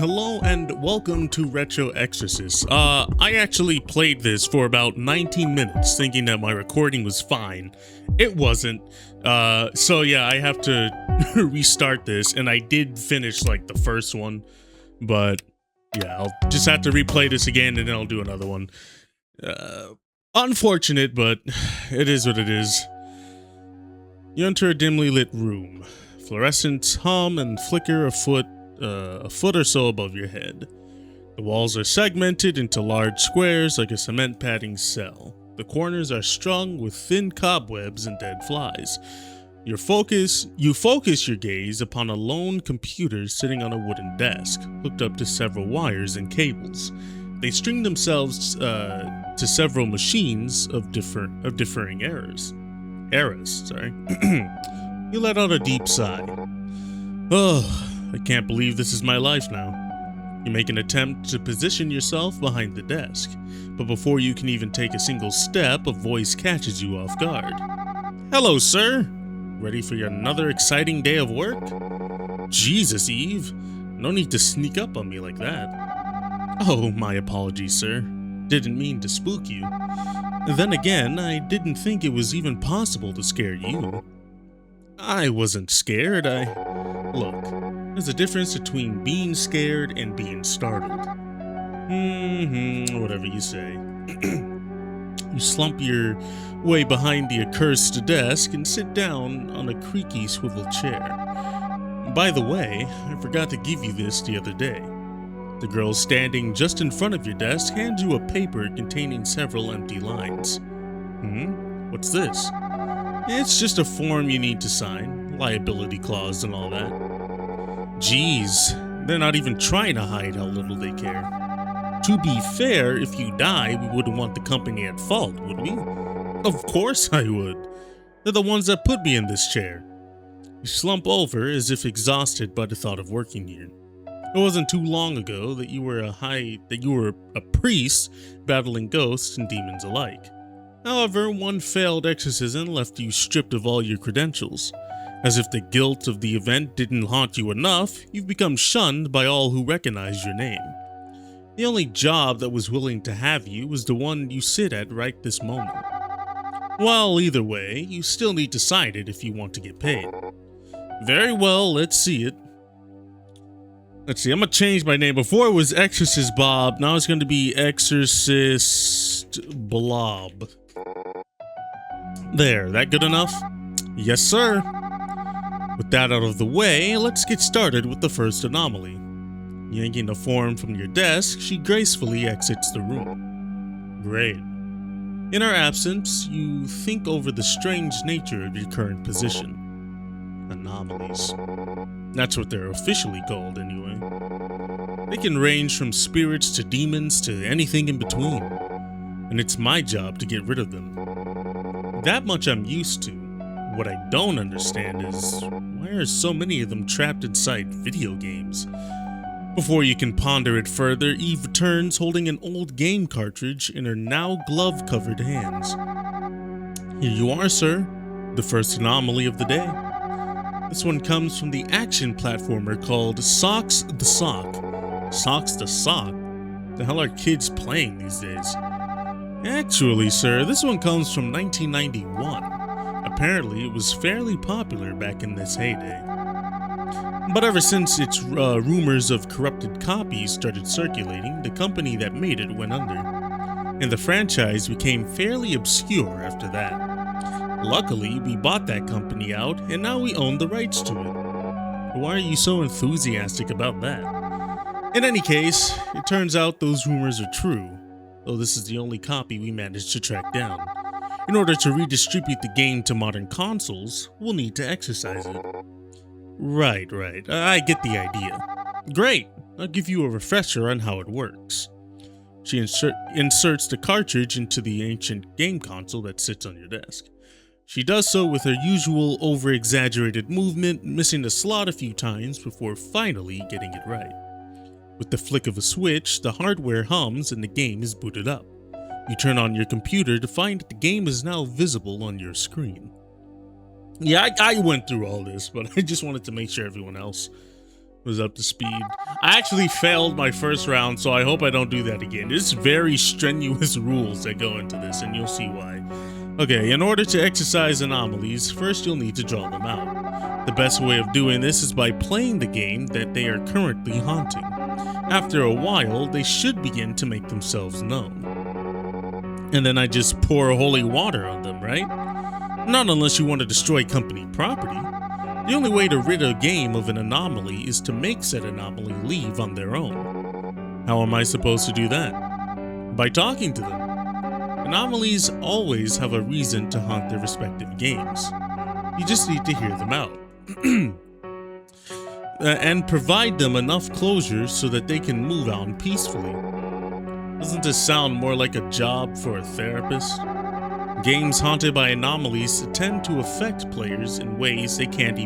Hello and welcome to Retro Exorcist. I actually played this for about 19 minutes thinking that my recording was fine. It wasn't. So yeah, I have to restart this, and I did finish like the first one, but yeah, I'll just have to replay this again and then I'll do another one. Unfortunate, but it is what it is. You enter a dimly lit room. Fluorescents hum and flicker a foot or so above your head. The walls are segmented into large squares like a cement padding cell. The corners are strung with thin cobwebs and dead flies. You focus your gaze upon a lone computer sitting on a wooden desk, hooked up to several wires and cables. They string themselves to several machines of differing eras. You let out a deep sigh. Oh, I can't believe this is my life now. You make an attempt to position yourself behind the desk, but before you can even take a single step, a voice catches you off guard. Hello, sir. Ready for another exciting day of work? Jesus, Eve. No need to sneak up on me like that. Oh, my apologies, sir. Didn't mean to spook you. Then again, I didn't think it was even possible to scare you. I wasn't scared. Look, there's a difference between being scared and being startled. Whatever you say. You slump your way behind the accursed desk and sit down on a creaky swivel chair. By the way, I forgot to give you this the other day. The girl standing just in front of your desk hands you a paper containing several empty lines. What's this? It's just a form you need to sign, liability clause and all that. Geez, they're not even trying to hide how little they care. To be fair, if you die, we wouldn't want the company at fault, would we? Of course I would. They're the ones that put me in this chair. You slump over as if exhausted by the thought of working here. It wasn't too long ago that you were a priest battling ghosts and demons alike. However, one failed exorcism left you stripped of all your credentials. As if the guilt of the event didn't haunt you enough, you've become shunned by all who recognize your name. The only job that was willing to have you was the one you sit at right this moment. Well, either way, you still need to sign it if you want to get paid. Very well, let's see it. Let's see, I'm gonna change my name. Before it was Exorcist Bob, now it's gonna be Exorcist Blob. There, that good enough? Yes, sir. With that out of the way, let's get started with the first anomaly. Yanking the form from your desk, she gracefully exits the room. Great. In her absence, you think over the strange nature of your current position. Anomalies. That's what they're officially called, anyway. They can range from spirits to demons to anything in between, and it's my job to get rid of them. That much I'm used to. What I don't understand is, why are so many of them trapped inside video games? Before you can ponder it further, Eve returns holding an old game cartridge in her now glove-covered hands. Here you are, sir. The first anomaly of the day. This one comes from the action platformer called Socks the Sock. Socks the Sock? The hell are kids playing these days? Actually, sir, this one comes from 1991. Apparently, it was fairly popular back in this heyday. But ever since its rumors of corrupted copies started circulating, the company that made it went under. And the franchise became fairly obscure after that. Luckily, we bought that company out, and now we own the rights to it. Why are you so enthusiastic about that? In any case, it turns out those rumors are true, though this is the only copy we managed to track down. In order to redistribute the game to modern consoles, we'll need to exercise it. Right. I get the idea. Great, I'll give you a refresher on how it works. She inserts the cartridge into the ancient game console that sits on your desk. She does so with her usual over-exaggerated movement, missing the slot a few times before finally getting it right. With the flick of a switch, the hardware hums and the game is booted up. You turn on your computer to find that the game is now visible on your screen. Yeah, I went through all this, but I just wanted to make sure everyone else was up to speed. I actually failed my first round, so I hope I don't do that again. There's very strenuous rules that go into this, and you'll see why. Okay, in order to exercise anomalies, first you'll need to draw them out. The best way of doing this is by playing the game that they are currently haunting. After a while, they should begin to make themselves known. And then I just pour holy water on them, right? Not unless you want to destroy company property. The only way to rid a game of an anomaly is to make said anomaly leave on their own. How am I supposed to do that? By talking to them. Anomalies always have a reason to haunt their respective games. You just need to hear them out. And provide them enough closure so that they can move on peacefully. Doesn't this sound more like a job for a therapist? Games haunted by anomalies tend to affect players in ways they can't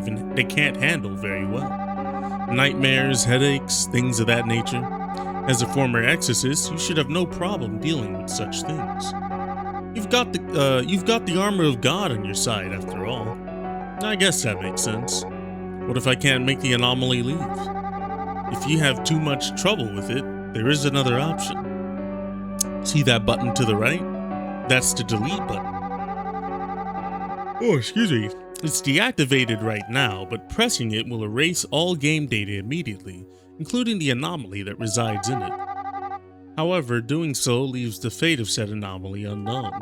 handle very well. Nightmares, headaches, things of that nature. As a former exorcist, you should have no problem dealing with such things. You've got the armor of God on your side, after all. I guess that makes sense. What if I can't make the anomaly leave? If you have too much trouble with it, there is another option. See that button to the right? That's the delete button. Oh, excuse me. It's deactivated right now, but pressing it will erase all game data immediately, including the anomaly that resides in it. However, doing so leaves the fate of said anomaly unknown.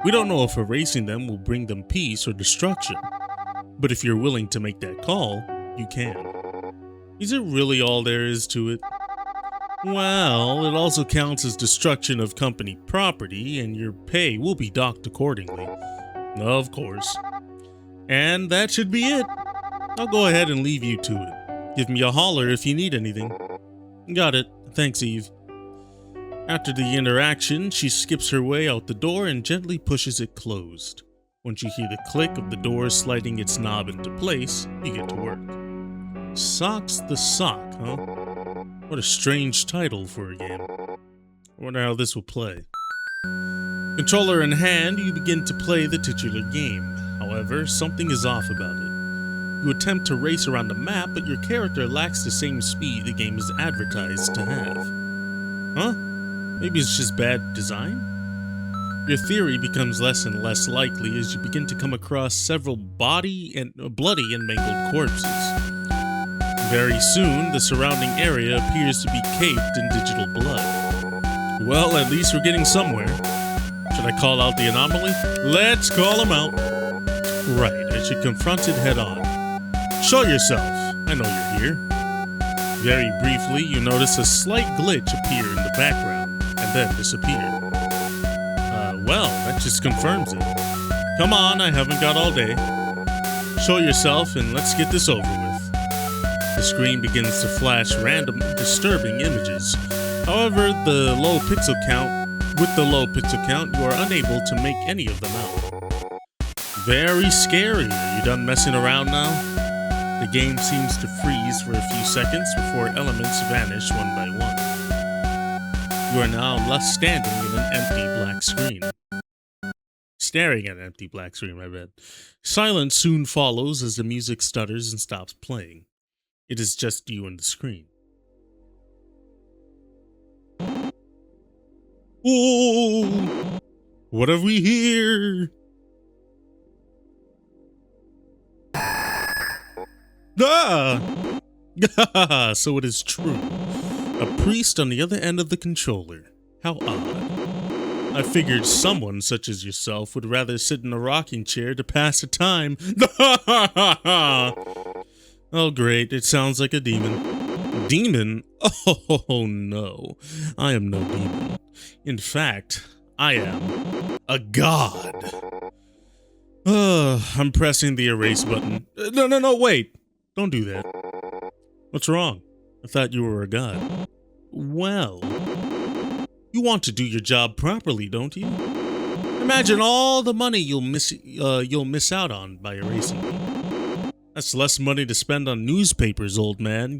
We don't know if erasing them will bring them peace or destruction, but if you're willing to make that call, you can. Is it really all there is to it? Well, it also counts as destruction of company property, and your pay will be docked accordingly. Of course. And that should be it. I'll go ahead and leave you to it. Give me a holler if you need anything. Got it. Thanks, Eve. After the interaction, she skips her way out the door and gently pushes it closed. Once you hear the click of the door sliding its knob into place, you get to work. Socks the Sock, huh? What a strange title for a game. I wonder how this will play. Controller in hand, you begin to play the titular game. However, something is off about it. You attempt to race around the map, but your character lacks the same speed the game is advertised to have. Huh? Maybe it's just bad design? Your theory becomes less and less likely as you begin to come across several bloody and mangled corpses. Very soon, the surrounding area appears to be caked in digital blood. Well, at least we're getting somewhere. Should I call out the anomaly? Let's call him out. Right, I should confront it head on. Show yourself. I know you're here. Very briefly, you notice a slight glitch appear in the background, and then disappear. Well, that just confirms it. Come on, I haven't got all day. Show yourself and let's get this over with. The screen begins to flash random, disturbing images. However, with the low pixel count, you are unable to make any of them out. Very scary. Are you done messing around now? The game seems to freeze for a few seconds before elements vanish one by one. You are now left standing in an empty black screen. Staring at an empty black screen, my bad. Silence soon follows as the music stutters and stops playing. It is just you and the screen. Oh! What have we here? Ah! So it is true. A priest on the other end of the controller. How odd. I figured someone such as yourself would rather sit in a rocking chair to pass the time. Oh great, it sounds like a demon. Demon? Oh no, I am no demon. In fact, I am a god. I'm pressing the erase button. No, wait. Don't do that. What's wrong? I thought you were a god. Well, you want to do your job properly, don't you? Imagine all the money you'll miss out on by erasing me. That's less money to spend on newspapers, old man.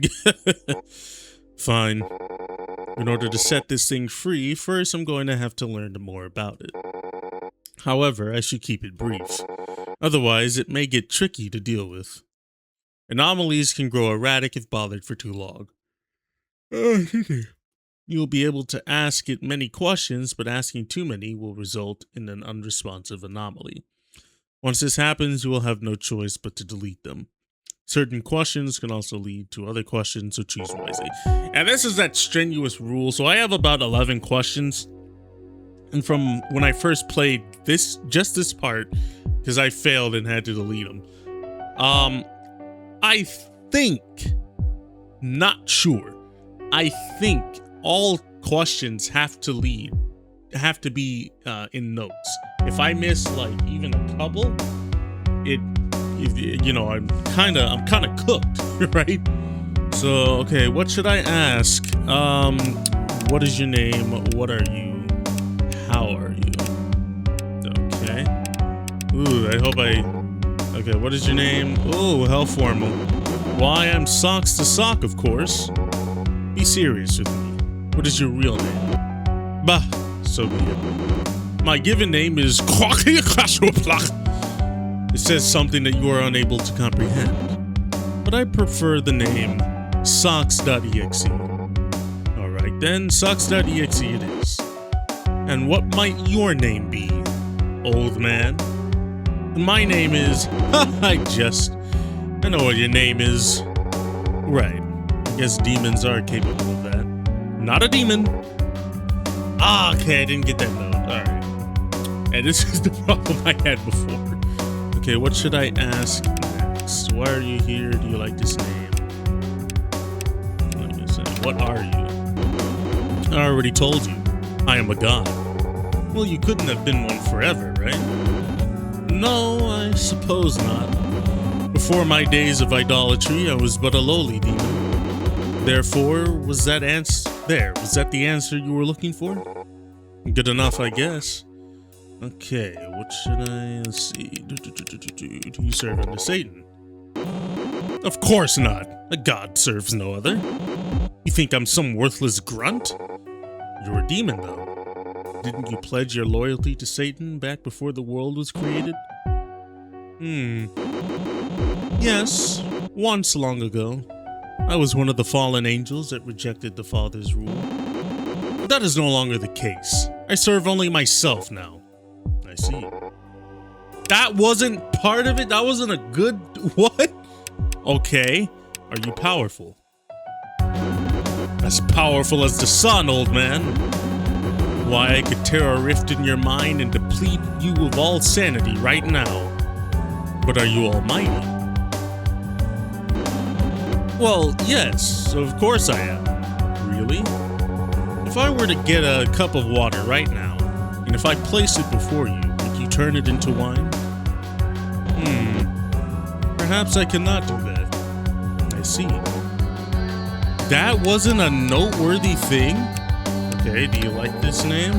Fine. In order to set this thing free, first I'm going to have to learn more about it. However, I should keep it brief. Otherwise, it may get tricky to deal with. Anomalies can grow erratic if bothered for too long. You'll be able to ask it many questions, but asking too many will result in an unresponsive anomaly. Once this happens, you will have no choice but to delete them. Certain questions can also lead to other questions, so choose wisely. And this is that strenuous rule. So I have about 11 questions. And from when I first played this part, because I failed and had to delete them. I think, not sure, I think all questions have to be in notes. If I miss like even a couple, I'm kind of cooked, right? So, okay, what should I ask? What is your name? What are you? How are you? Okay. Ooh, okay, what is your name? Oh, how formal. Why, I'm Socks to Sock, of course. Be serious with me. What is your real name? Bah, so be it. My given name is... It says something that you are unable to comprehend. But I prefer the name Socks.exe. Alright then, Socks.exe it is. And what might your name be, old man? My name is... I know what your name is. Right. I guess demons are capable of that. Not a demon. Ah, okay, I didn't get that note. Alright. And this is the problem I had before. Okay, what should I ask next? Why are you here? Do you like this name? What are you? I already told you. I am a god. Well, you couldn't have been one forever, right? No, I suppose not. Before my days of idolatry, I was but a lowly demon. Therefore, was that the answer you were looking for? Good enough, I guess. Okay, what should let's see. Do you serve under Satan? Of course not. A god serves no other. You think I'm some worthless grunt? You're a demon, though. Didn't you pledge your loyalty to Satan back before the world was created? Yes, once long ago. I was one of the fallen angels that rejected the Father's rule. But that is no longer the case. I serve only myself now. I see. That wasn't part of it? That wasn't a good... What? Okay. Are you powerful? As powerful as the sun, old man. Why, I could tear a rift in your mind and deplete you of all sanity right now. But are you almighty? Well, yes, of course I am. Really? If I were to get a cup of water right now, and if I place it before you, would you turn it into wine? Perhaps I cannot do that. I see. That wasn't a noteworthy thing? Okay, do you like this name?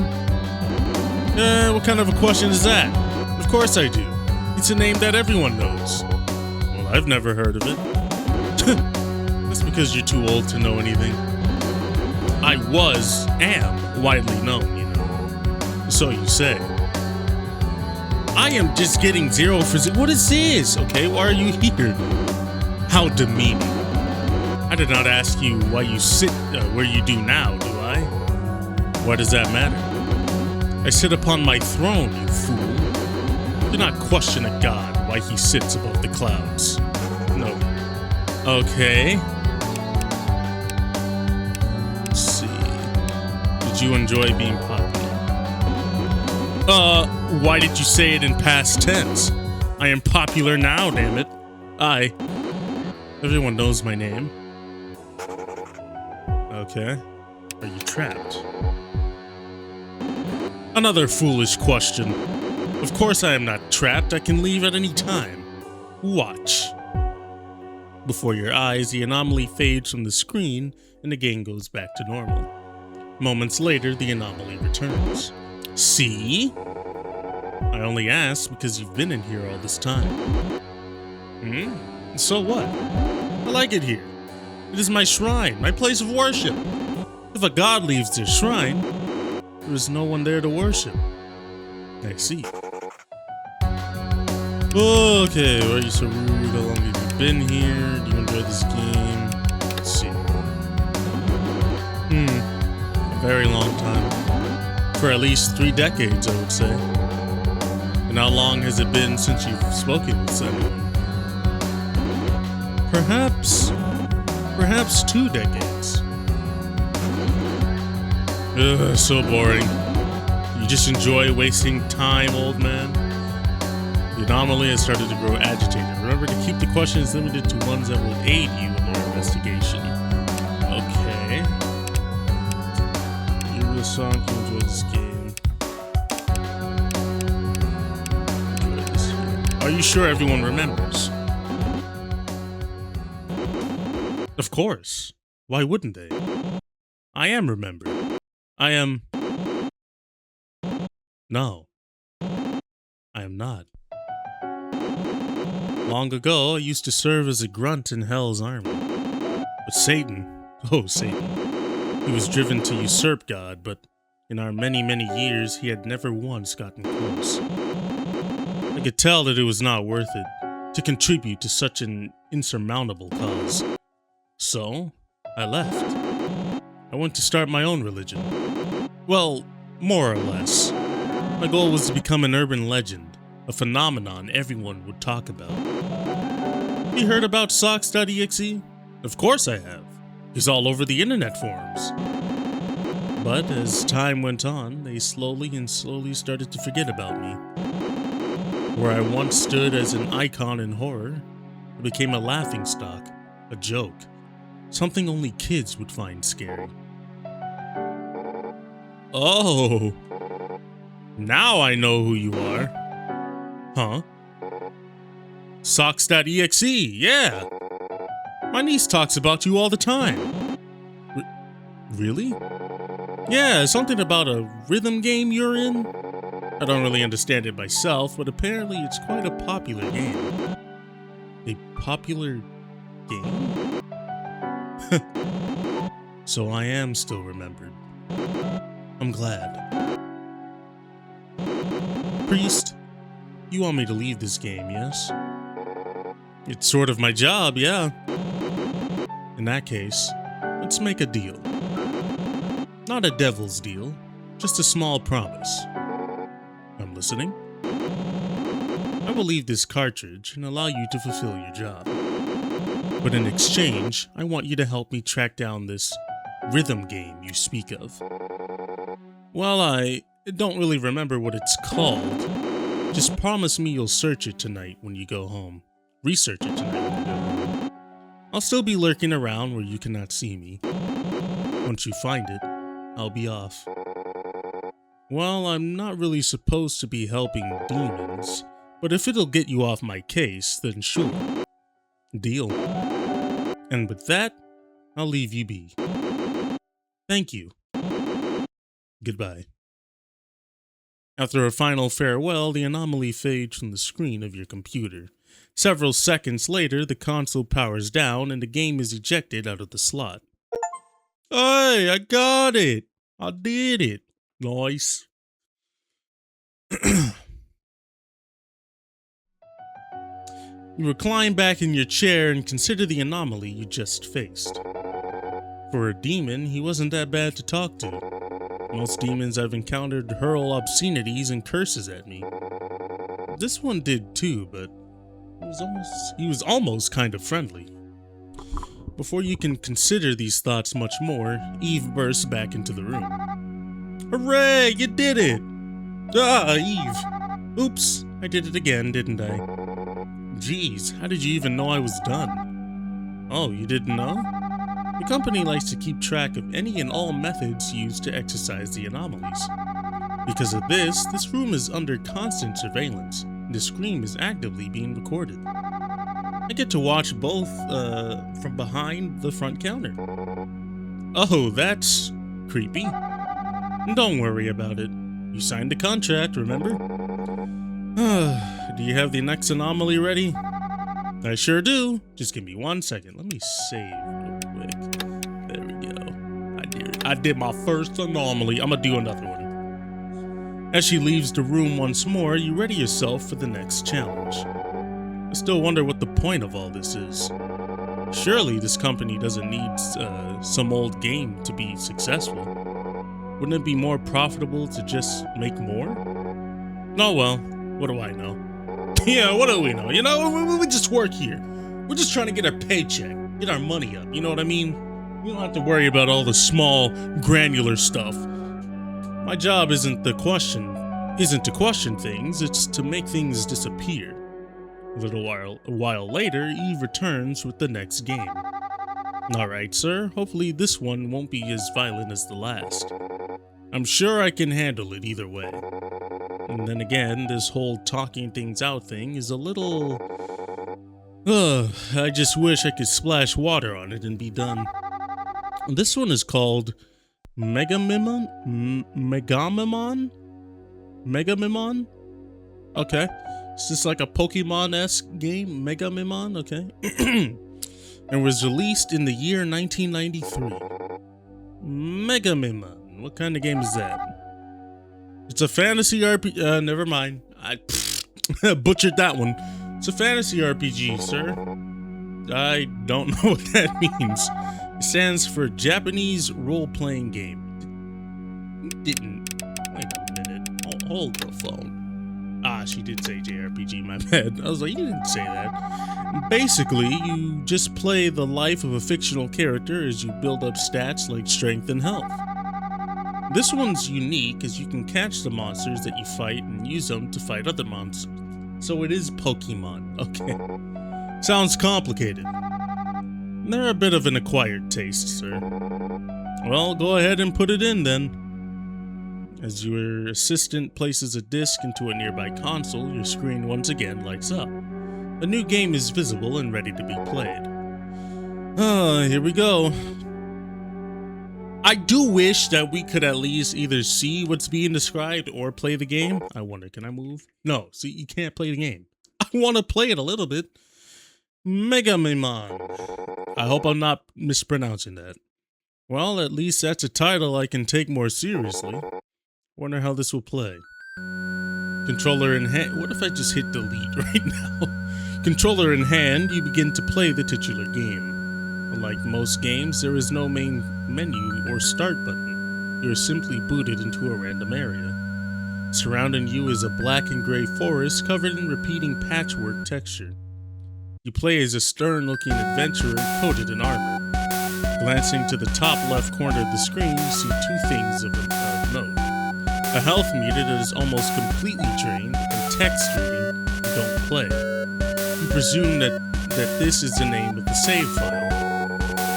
What kind of a question is that? Of course I do. It's a name that everyone knows. Well, I've never heard of it. That's because you're too old to know anything. I am widely known, you know. So you say. I am just getting 0 for 0. What is this? Okay, why are you here? How demeaning. I did not ask you why you sit where you do now, do I? Why does that matter? I sit upon my throne, you fool. Do not question a god why he sits above the clouds. No. Okay. Let's see. Did you enjoy being popular? Why did you say it in past tense? I am popular now, damn it. Everyone knows my name. Okay. Are you trapped? Another foolish question. Of course I am not trapped. I can leave at any time. Watch. Before your eyes, the anomaly fades from the screen and the game goes back to normal. Moments later, the anomaly returns. See? I only asked because you've been in here all this time. So what? I like it here. It is my shrine, my place of worship. If a god leaves their shrine, there is no one there to worship. I see. Okay, why are you so rude? How long have you been here? Do you enjoy this game? Let's see. A very long time. For at least 3 decades, I would say. And how long has it been since you've spoken with someone? Perhaps 2 decades. Ugh, so boring. You just enjoy wasting time, old man? The anomaly has started to grow agitated. Remember to keep the questions limited to ones that will aid you in your investigation. Okay. You really song, you enjoy this game. Enjoy this game. Are you sure everyone remembers? Of course. Why wouldn't they? I am remembered. I am... No. I am not. Long ago, I used to serve as a grunt in Hell's army. But Satan, he was driven to usurp God, but in our many, many years, he had never once gotten close. I could tell that it was not worth it to contribute to such an insurmountable cause. So, I left. I went to start my own religion. Well, more or less. My goal was to become an urban legend, a phenomenon everyone would talk about. You heard about socks.exe? Of course I have. He's all over the internet forums. But as time went on, they slowly started to forget about me. Where I once stood as an icon in horror, I became a laughingstock, a joke, something only kids would find scary. Oh, now I know who you are. Huh? Socks.exe, yeah. My niece talks about you all the time. Really? Yeah, something about a rhythm game you're in? I don't really understand it myself, but apparently it's quite a popular game. A popular game? So I am still remembered. I'm glad. Priest, you want me to leave this game, yes? It's sort of my job, yeah. In that case, let's make a deal. Not a devil's deal, just a small promise. I'm listening. I will leave this cartridge and allow you to fulfill your job. But in exchange, I want you to help me track down this rhythm game you speak of. Well, I don't really remember what it's called. Just promise me you'll search it tonight when you go home. Research it tonight when you go home. I'll still be lurking around where you cannot see me. Once you find it, I'll be off. Well, I'm not really supposed to be helping demons, but if it'll get you off my case, then sure. Deal. And with that, I'll leave you be. Thank you. Goodbye. After a final farewell, the anomaly fades from the screen of your computer. Several seconds later, the console powers down and the game is ejected out of the slot. Hey, I got it! I did it! Nice. You recline back in your chair and consider the anomaly you just faced. For a demon, he wasn't that bad to talk to. Most demons I've encountered hurl obscenities and curses at me. This one did too, but he was almost kind of friendly. Before you can consider these thoughts much more, Eve bursts back into the room. Hooray, you did it! Ah, Eve. Oops, I did it again, didn't I? Jeez, how did you even know I was done? Oh, you didn't know? The company likes to keep track of any and all methods used to exercise the anomalies. Because of this room is under constant surveillance, and the scream is actively being recorded. I get to watch both from behind the front counter. Oh, that's creepy. Don't worry about it. You signed the contract, remember? Do you have the next anomaly ready? I sure do. Just give me 1 second. Let me save real quick. There we go. I did my first anomaly. I'm gonna do another one. As she leaves the room once more, you ready yourself for the next challenge. I still wonder what the point of all this is. Surely this company doesn't need some old game to be successful. Wouldn't it be more profitable to just make more? Oh well, what do I know? Yeah, what do we know? You know, we just work here. We're just trying to get our paycheck, get our money up, you know what I mean? We don't have to worry about all the small, granular stuff. My job isn't to question things, it's to make things disappear. A while later, Eve returns with the next game. Alright, sir, hopefully this one won't be as violent as the last. I'm sure I can handle it either way. And then again, this whole talking things out thing is a little... I just wish I could splash water on it and be done. This one is called Megamimon? Megamimon? Okay. It's just like a Pokemon-esque game, Megamimon, okay. And was released in the year 1993. Megamimon, what kind of game is that? It's a fantasy RPG, never mind. I butchered that one. It's a fantasy RPG, sir. I don't know what that means. It stands for Japanese role-playing game. Didn't. Wait a minute. Hold the phone. Ah, she did say JRPG, my bad. I was like, you didn't say that. Basically, you just play the life of a fictional character as you build up stats like strength and health. This one's unique as you can catch the monsters that you fight and use them to fight other monsters. So it is Pokemon. Okay. Sounds complicated. They're a bit of an acquired taste, sir. Well, go ahead and put it in then. As your assistant places a disc into a nearby console, your screen once again lights up. A new game is visible and ready to be played. Here we go. I do wish that we could at least either see what's being described or play the game. I wonder, can I move? No, see, you can't play the game. I want to play it a little bit. Megamimon. I hope I'm not mispronouncing that. Well, at least that's a title I can take more seriously. Wonder how this will play. Controller in hand. What if I just hit delete right now? Controller in hand, you begin to play the titular game. Unlike most games, there is no main menu or start button. You are simply booted into a random area. Surrounding you is a black and gray forest covered in repeating patchwork texture. You play as a stern-looking adventurer coated in armor. Glancing to the top left corner of the screen, you see two things of note. A health meter that is almost completely drained, and text reading, "Don't play." You presume that this is the name of the save file.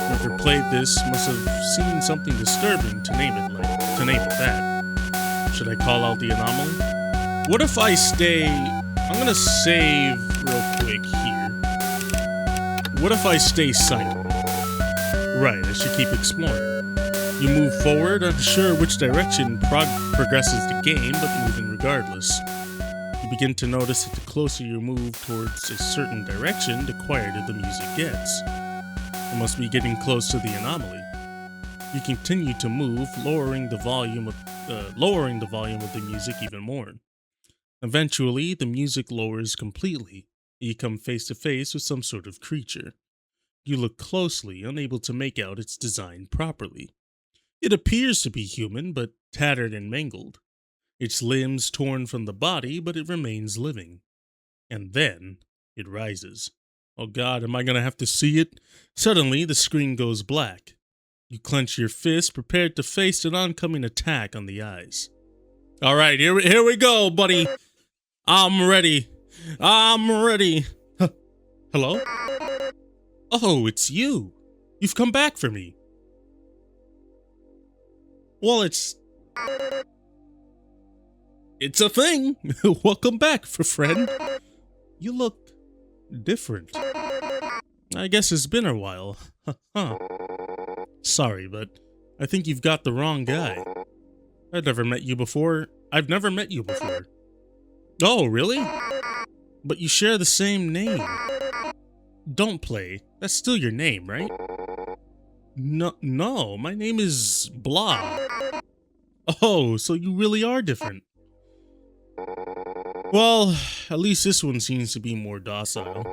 Whoever played this must have seen something disturbing to name it that. Should I call out the anomaly? What if I stay... I'm gonna save real quick here. What if I stay silent? Right, I should keep exploring. You move forward, unsure which direction progresses the game, but moving regardless. You begin to notice that the closer you move towards a certain direction, the quieter the music gets. You must be getting close to the anomaly. You continue to move, lowering the volume of the music even more. Eventually, the music lowers completely. You come face to face with some sort of creature. You look closely, unable to make out its design properly. It appears to be human, but tattered and mangled. Its limbs torn from the body, but it remains living. And then, it rises. Oh God, am I gonna have to see it? Suddenly, the screen goes black. You clench your fist, prepared to face an oncoming attack on the eyes. Alright, here we go, buddy. I'm ready. Hello? Oh, it's you. You've come back for me. Well, it's a thing. Welcome back, friend. You look different. I guess it's been a while. Huh. Sorry, but I think you've got the wrong guy. I've never met you before. Oh, really? But you share the same name. Don't play. That's still your name, right? No, my name is Blah. Oh, so you really are different. Well, at least this one seems to be more docile.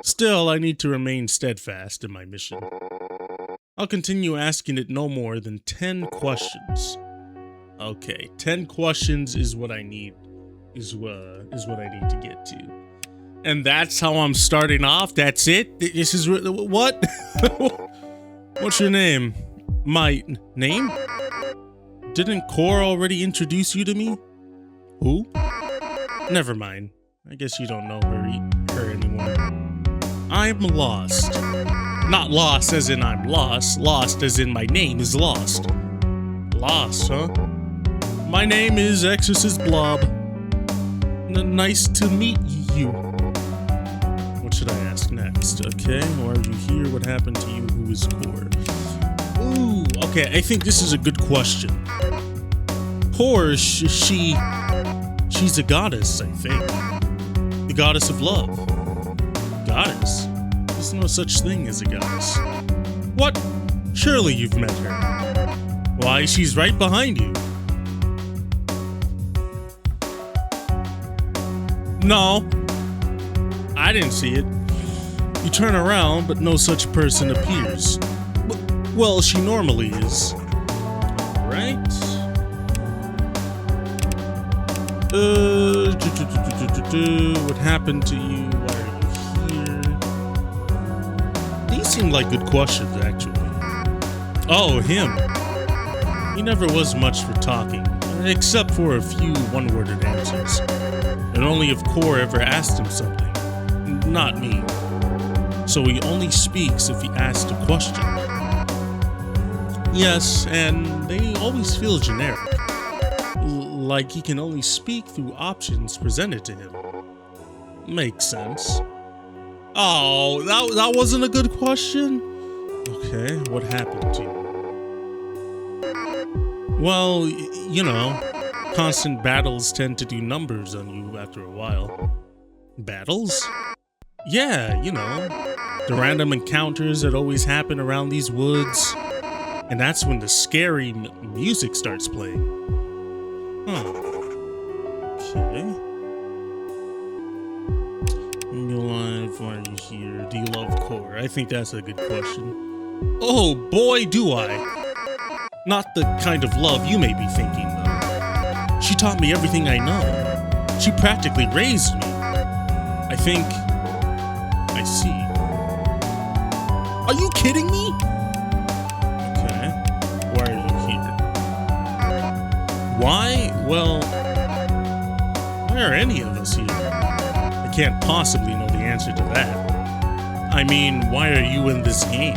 Still, I need to remain steadfast in my mission. I'll continue asking it no more than 10 questions. Okay, 10 questions is what I need, is what I need to get to. And that's how I'm starting off? That's it? This is what? What's your name? My name? Didn't Core already introduce you to me? Who? Never mind. I guess you don't know her anymore. I'm lost. Not lost as in I'm lost. Lost as in my name is lost. Lost, huh? My name is Exorcist Blob. Nice to meet you. What should I ask next? Okay, why are you here? What happened to you? Who is Core? Ooh, okay, I think this is a good question. Core, she's a goddess, I think. The goddess of love. Goddess? There's no such thing as a goddess. What? Surely you've met her. Why, she's right behind you. No. I didn't see it. You turn around, but no such person appears. Well, she normally is. Right? What happened to you? Why are you here? These seem like good questions, actually. Oh, him. He never was much for talking, except for a few one-worded answers. And only if Core ever asked him something. Not me. So he only speaks if he asks a question. Yes, and they always feel generic. Like he can only speak through options presented to him. Makes sense. Oh, that wasn't a good question? Okay, what happened to you? Well, you know, constant battles tend to do numbers on you after a while. Battles? Yeah, you know, the random encounters that always happen around these woods. And that's when the scary music starts playing. Huh. Okay. You alive? Why are you here? Do you love Core? I think that's a good question. Oh boy, do I. Not the kind of love you may be thinking, though. She taught me everything I know. She practically raised me. I think I see. Are you kidding me? Okay. Why are you here? Why? Well, why are any of us here? I can't possibly know the answer to that. I mean, why are you in this game?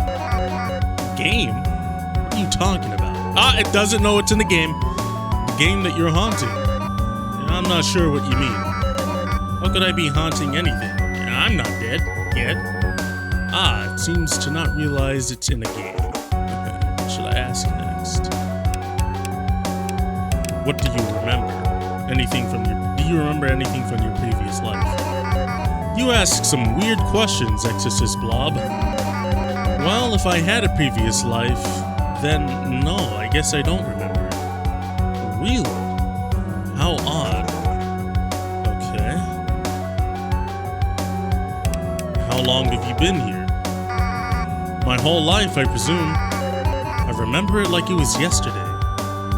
Game? What are you talking about? Ah, it doesn't know it's in the game. The game that you're haunting. I'm not sure what you mean. How could I be haunting anything? I'm not dead yet. Ah, it seems to not realize it's in a game. Okay, what should I ask next? What do you remember? Do you remember anything from your previous life? You ask some weird questions, Exorcist Blob. Well, if I had a previous life, then no, I guess I don't remember it. Really? How odd. Okay. How long have you been here? My whole life, I presume. I remember it like it was yesterday.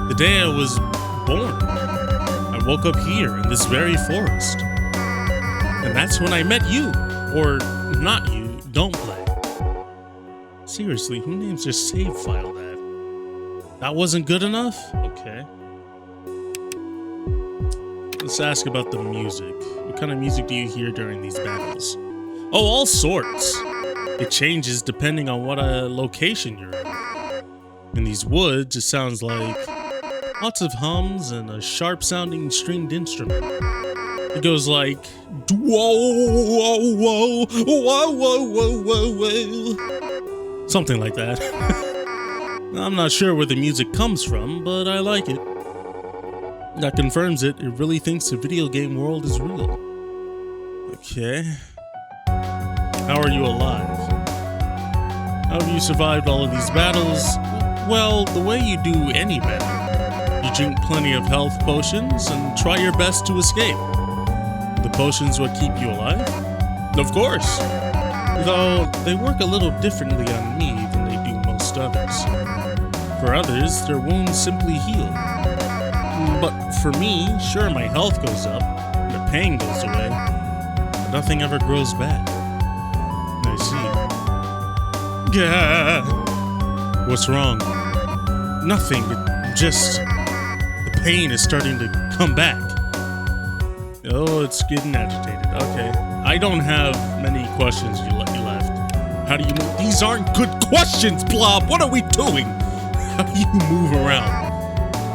The day I was born. I woke up here in this very forest. And that's when I met you. Or not you, don't play. Seriously, who names their save file that? That wasn't good enough? Okay. Let's ask about the music. What kind of music do you hear during these battles? Oh, all sorts. It changes depending on what location you're in. In these woods, it sounds like lots of hums and a sharp-sounding stringed instrument. It goes like, whoa, whoa, whoa, whoa, whoa, whoa, whoa, whoa. Something like that. I'm not sure where the music comes from, but I like it. That confirms it. It really thinks the video game world is real. Okay. How are you alive? How have you survived all of these battles? Well, the way you do any battle. You drink plenty of health potions and try your best to escape. potions what keep you alive? Of course. Though they work a little differently on me than they do most others. For others, their wounds simply heal. But for me, sure, my health goes up, and the pain goes away, but nothing ever grows back. I see. Yeah. What's wrong? Nothing. Just the pain is starting to come back. Oh, it's getting agitated. Okay. I don't have many questions you left. How do you move? These aren't good questions, Blob. What are we doing? How do you move around?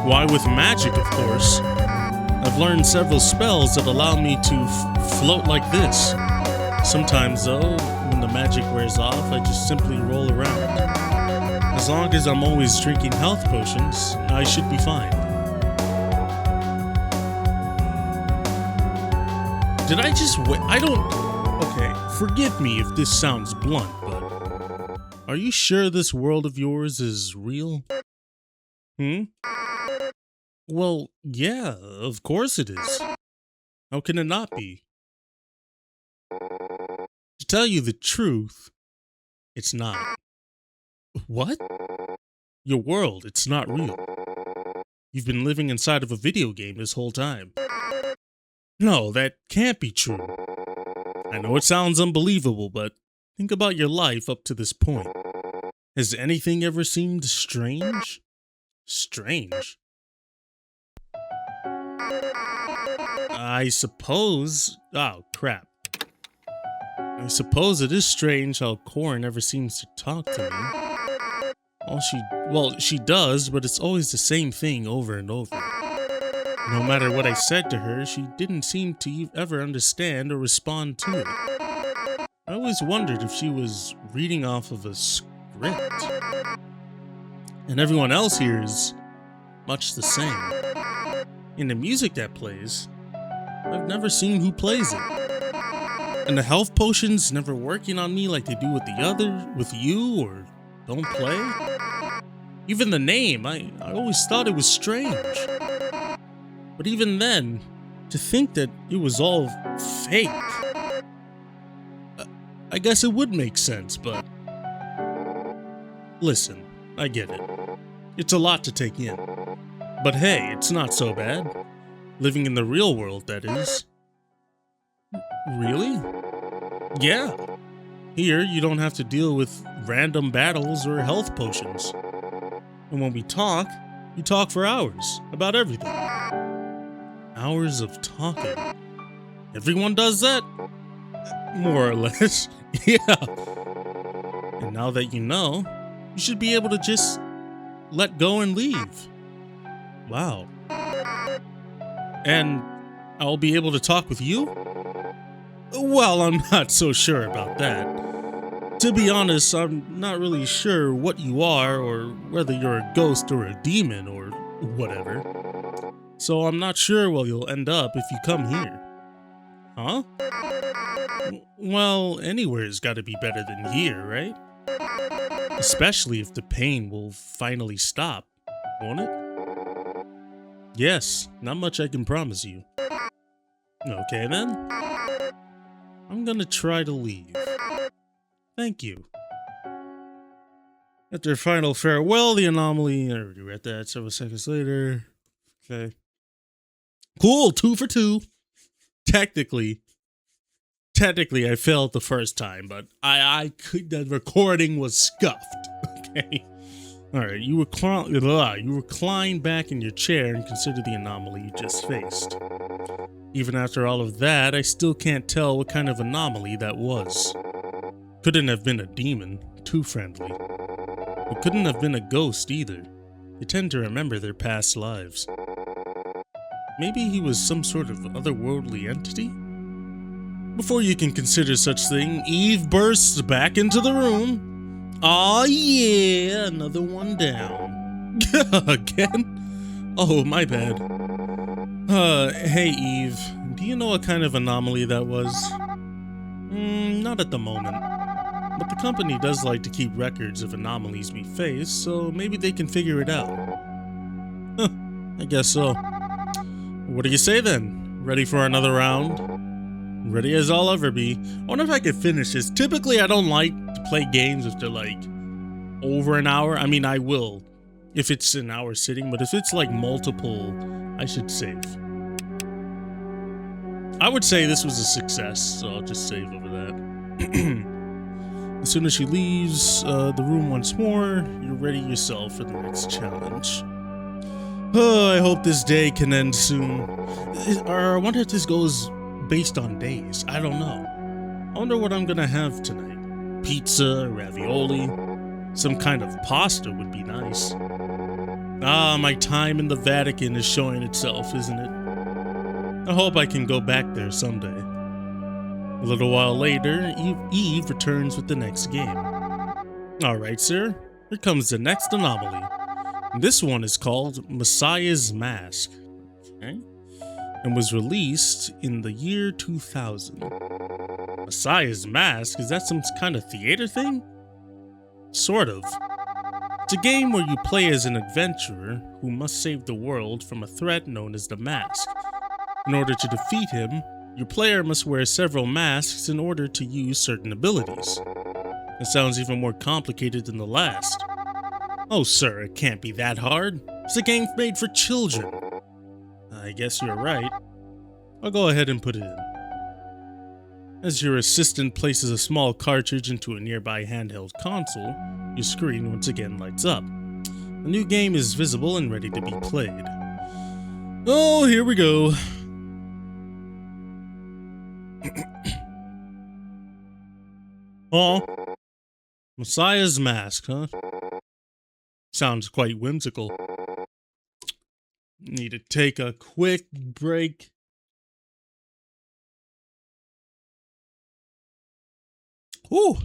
Why, with magic, of course. I've learned several spells that allow me to float like this. Sometimes, though, when the magic wears off, I just simply roll around. As long as I'm always drinking health potions, I should be fine. Did I just wait? I don't... Okay, forgive me if this sounds blunt, but... Are you sure this world of yours is real? Well, yeah, of course it is. How can it not be? To tell you the truth, it's not. What? Your world, it's not real. You've been living inside of a video game this whole time. No, that can't be true. I know it sounds unbelievable, but think about your life up to this point. Has anything ever seemed strange? Strange? I suppose... Oh, crap. I suppose it is strange how Cora never seems to talk to me. She does, but it's always the same thing over and over. No matter what I said to her, she didn't seem to ever understand or respond to it. I always wondered if she was reading off of a script. And everyone else here is much the same. In the music that plays, I've never seen who plays it. And the health potions never working on me like they do with you, or don't play. Even the name, I always thought it was strange. But even then, to think that it was all fake, I guess it would make sense, but... Listen, I get it. It's a lot to take in. But hey, it's not so bad. Living in the real world, that is. Really? Yeah. Here, you don't have to deal with random battles or health potions. And when we talk, you talk for hours about everything. Hours of talking. Everyone does that? More or less. Yeah. And now that you know, you should be able to just let go and leave. Wow. And I'll be able to talk with you? Well, I'm not so sure about that. To be honest, I'm not really sure what you are, or whether you're a ghost or a demon or whatever. So I'm not sure where you'll end up if you come here. Huh? Well, anywhere's gotta be better than here, right? Especially if the pain will finally stop, won't it? Yes, not much I can promise you. Okay then. I'm gonna try to leave. Thank you. After a final farewell, the anomaly... I already read that several seconds later. Okay. Cool, 2 for 2. Technically, I failed the first time, but the recording was scuffed. Okay. Alright, you recline back in your chair and consider the anomaly you just faced. Even after all of that, I still can't tell what kind of anomaly that was. Couldn't have been a demon, too friendly. It couldn't have been a ghost either. They tend to remember their past lives. Maybe he was some sort of otherworldly entity? Before you can consider such thing, Eve bursts back into the room. Aw yeah, another one down. Again? Oh, my bad. Hey Eve, do you know what kind of anomaly that was? Not at the moment. But the company does like to keep records of anomalies we face, so maybe they can figure it out. I guess so. What do you say then? Ready for another round? Ready as I'll ever be. I wonder if I could finish this. Typically, I don't like to play games if they're like over an hour. I mean, I will if it's an hour sitting, but if it's like multiple, I should save. I would say this was a success, so I'll just save over that. As soon as she leaves the room once more, you're ready yourself for the next challenge. Oh, I hope this day can end soon. Or I wonder if this goes based on days. I don't know. I wonder what I'm gonna have tonight. Pizza, ravioli, some kind of pasta would be nice. Ah, my time in the Vatican is showing itself, isn't it? I hope I can go back there someday. A little while later, Eve returns with the next game. Alright, sir. Here comes the next anomaly. This one is called Messiah's Mask. Okay. And was released in the year 2000. Messiah's Mask? Is that some kind of theater thing? Sort of. It's a game where you play as an adventurer who must save the world from a threat known as the Mask. In order to defeat him, your player must wear several masks in order to use certain abilities. It sounds even more complicated than the last. Oh, sir, it can't be that hard. It's a game made for children. I guess you're right. I'll go ahead and put it in. As your assistant places a small cartridge into a nearby handheld console, your screen once again lights up. The new game is visible and ready to be played. Oh, here we go. Oh, Messiah's Mask, huh? Sounds quite whimsical. Need to take a quick break. Whew.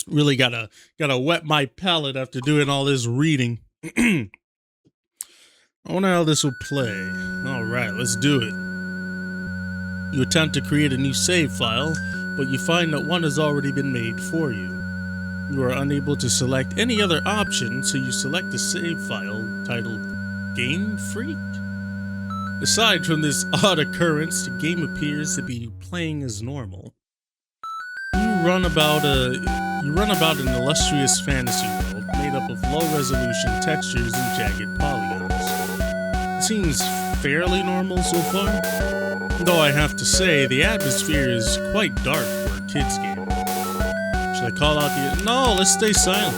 Really gotta wet my palate after doing all this reading. I wonder how this will play. Alright, let's do it. You attempt to create a new save file, but you find that one has already been made for you. You are unable to select any other option, so you select a save file titled Game Freak. Aside from this odd occurrence, the game appears to be playing as normal. You run about an illustrious fantasy world made up of low-resolution textures and jagged polygons. It seems fairly normal so far, though I have to say the atmosphere is quite dark for a kid's game. Should I call out the... No, let's stay silent.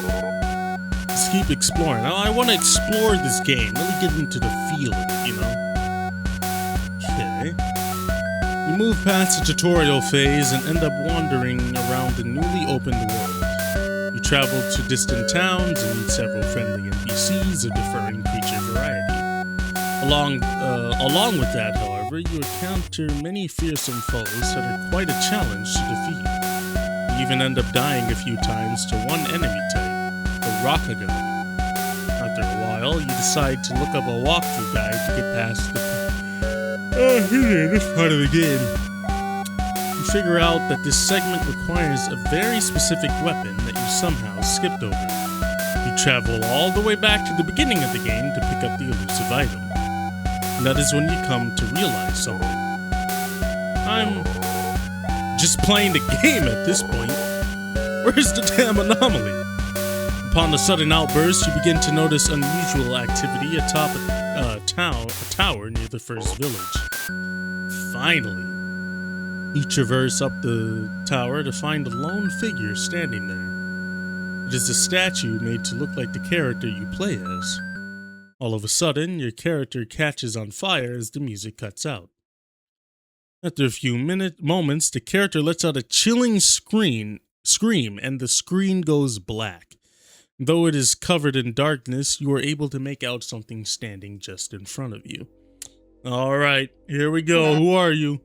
Let's keep exploring. I want to explore this game, really get into the feel of it, you know? Okay. You move past the tutorial phase and end up wandering around the newly opened world. You travel to distant towns and meet several friendly NPCs of differing creature variety. Along with that, however, you encounter many fearsome foes that are quite a challenge to defeat. You even end up dying a few times to one enemy type, the Rockagun. After a while, you decide to look up a walkthrough guide to get past this part of the game. You figure out that this segment requires a very specific weapon that you somehow skipped over. You travel all the way back to the beginning of the game to pick up the elusive item. And that is when you come to realize something. I'm just playing the game at this point. Where's the damn anomaly? Upon the sudden outburst, you begin to notice unusual activity atop a tower near the first village. Finally, you traverse up the tower to find a lone figure standing there. It is a statue made to look like the character you play as. All of a sudden, your character catches on fire as the music cuts out. After a few moments, the character lets out a chilling scream, and the screen goes black. Though it is covered in darkness, you are able to make out something standing just in front of you. All right, here we go. Who are you?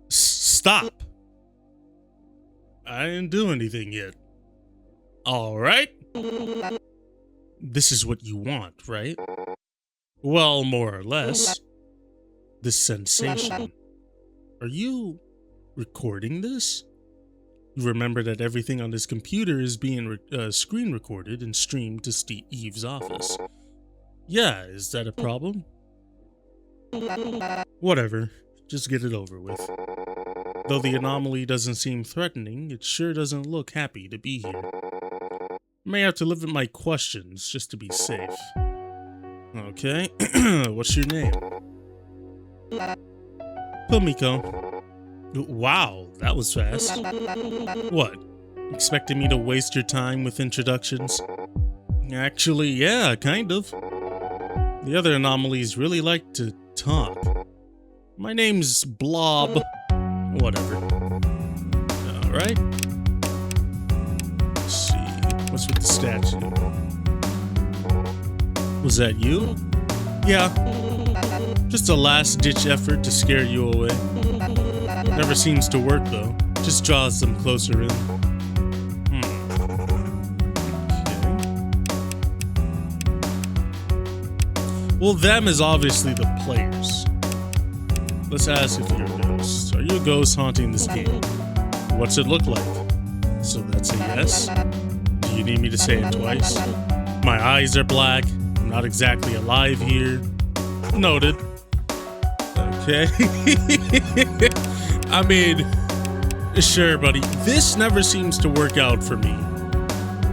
Stop. I didn't do anything yet. All right. This is what you want, right? Well, more or less. This sensation. Are you recording this? You remember that everything on this computer is being screen recorded and streamed to Eve's office. Yeah, is that a problem? Whatever. Just get it over with. Though the anomaly doesn't seem threatening, it sure doesn't look happy to be here. May have to limit my questions just to be safe. Okay, what's your name? Tomiko. Wow, that was fast. What? Expecting me to waste your time with introductions? Actually, yeah, kind of. The other anomalies really like to talk. My name's Blob. Whatever. Alright. Let's see. What's with the statue? Was that you? Yeah. Just a last-ditch effort to scare you away. Never seems to work, though. Just draws them closer in. Okay. Well, them is obviously the players. Let's ask if you're a ghost. Are you a ghost haunting this game? What's it look like? So that's a yes? Do you need me to say it twice? My eyes are black. I'm not exactly alive here. Noted. Okay. I mean, sure, buddy. This never seems to work out for me.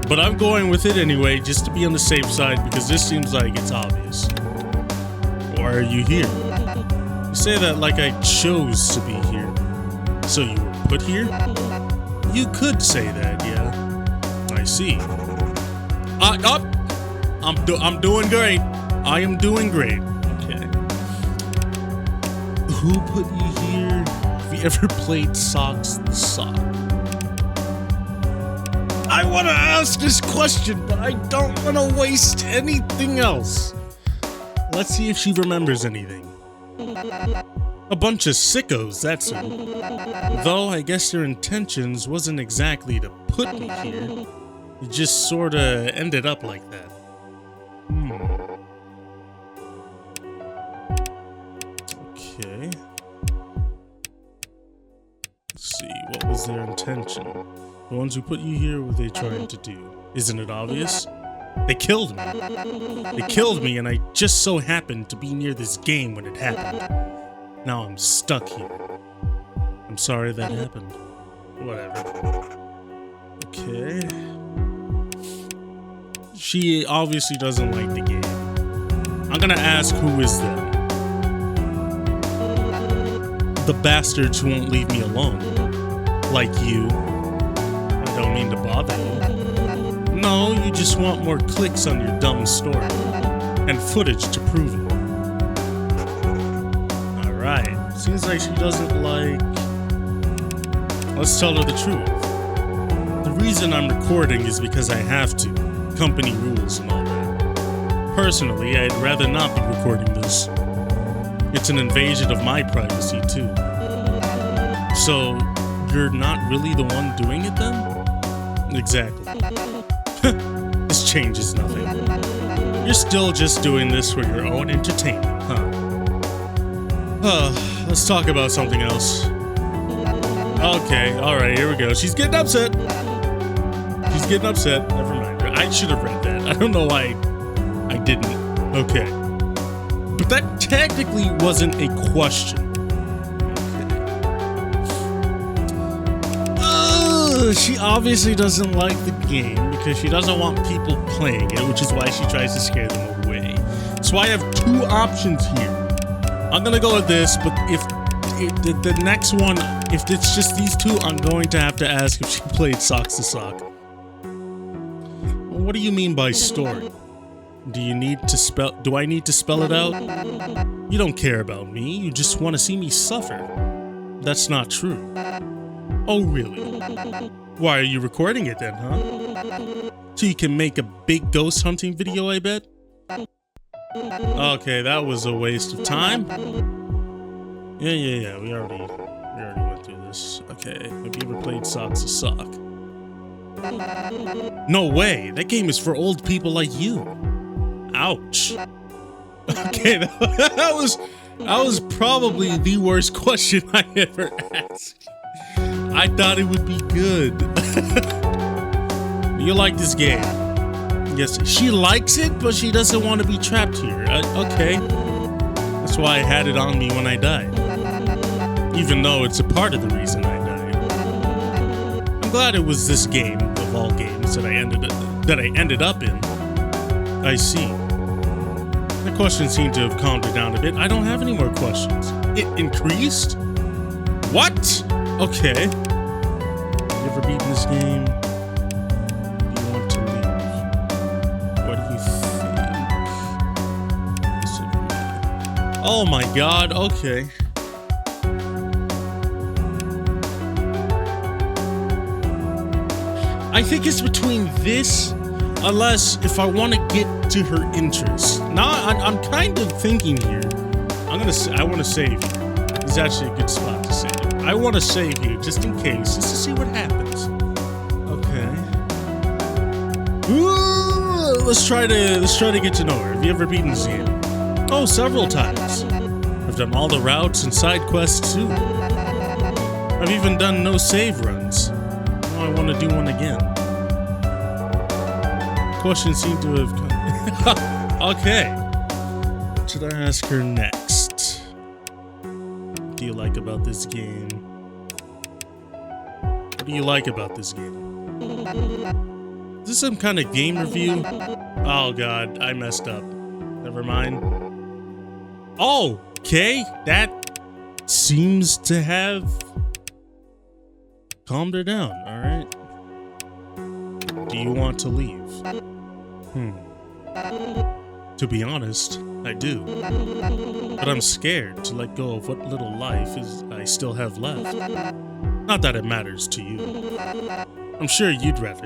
But I'm going with it anyway, just to be on the safe side, because this seems like it's obvious. Why are you here? You say that like I chose to be here. So you were put here? You could say that, yeah. I see. I'm doing great. I am doing great. Okay. Who put you here? Have you ever played Socks the Sock? I want to ask this question, but I don't want to waste anything else. Let's see if she remembers anything. A bunch of sickos, that's it. Though I guess their intentions wasn't exactly to put me here. It just sorta ended up like that. Okay. Let's see, what was their intention? The ones who put you here, what were they trying to do? Isn't it obvious? They killed me. They killed me, and I just so happened to be near this game when it happened. Now I'm stuck here. I'm sorry that happened. Whatever. Okay. She obviously doesn't like the game. I'm gonna ask who is them. The bastards who won't leave me alone. Like you. I don't mean to bother you. No, you just want more clicks on your dumb story. And footage to prove it. Alright. Seems like she doesn't like... Let's tell her the truth. The reason I'm recording is because I have to. Company rules and all that. Personally, I'd rather not be recording this. It's an invasion of my privacy, too. So, you're not really the one doing it then? Exactly. This changes nothing. You're still just doing this for your own entertainment, huh? Let's talk about something else. Okay, alright, here we go. She's getting upset. She's getting upset. Never mind. I should have read that. I don't know why I didn't. Okay. But that technically wasn't a question. She obviously doesn't like the game because she doesn't want people playing it, which is why she tries to scare them away. So I have two options here. I'm gonna go with this, but if the next one, if it's just these two, I'm going to have to ask if she played Socks the Sock. What do you mean by story? Do I need to spell it out? You don't care about me, you just want to see me suffer. That's not true. Oh, really? Why are you recording it then, huh? So you can make a big ghost hunting video, I bet? Okay, that was a waste of time. Yeah, we already went through this. Okay, have you ever played Socks the Sock? No way, that game is for old people like you. Ouch. Okay, that was probably the worst question I ever asked. I thought it would be good. You like this game? Yes, she likes it, but she doesn't want to be trapped here. Okay. That's why I had it on me when I died. even though it's a part of the reason I died. I'm glad it was this game of all games that I ended up in. I see. The questions seem to have calmed it down a bit. I don't have any more questions. It increased? What? Okay. You ever beaten this game? Do you want to leave? What do you think? Oh my god, okay. I think it's between this, unless if I want to get to her interest. Now I'm kind of thinking here. I want to save you. It's actually a good spot to save. I want to save you just in case, just to see what happens. Okay. Ooh, let's try to get to know her. Have you ever beaten this game? Oh, several times. I've done all the routes and side quests too. I've even done no save runs. Now I want to do one again. Questions seem to have come. Okay. What should I ask her next? What do you like about this game? What do you like about this game? Is this some kind of game review? Oh god, I messed up. Never mind. Oh, okay. That seems to have calmed her down. Alright. Do you want to leave? To be honest, I do. But I'm scared to let go of what little life I still have left. Not that it matters to you. I'm sure you'd rather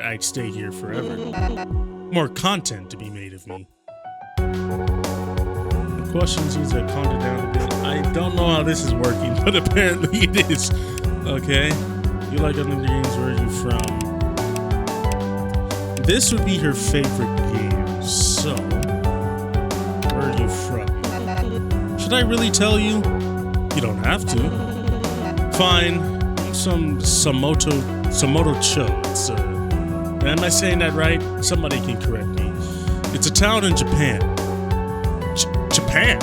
I'd stay here forever. More content to be made of me. The question seems to have calmed it down a bit. I don't know how this is working, but apparently it is. Okay. You like other games? Where are you from? This would be her favorite game. So, where are you from? Should I really tell you? You don't have to. Fine. Some Samoto Cho. It's am I saying that right? Somebody can correct me. It's a town in Japan. Japan?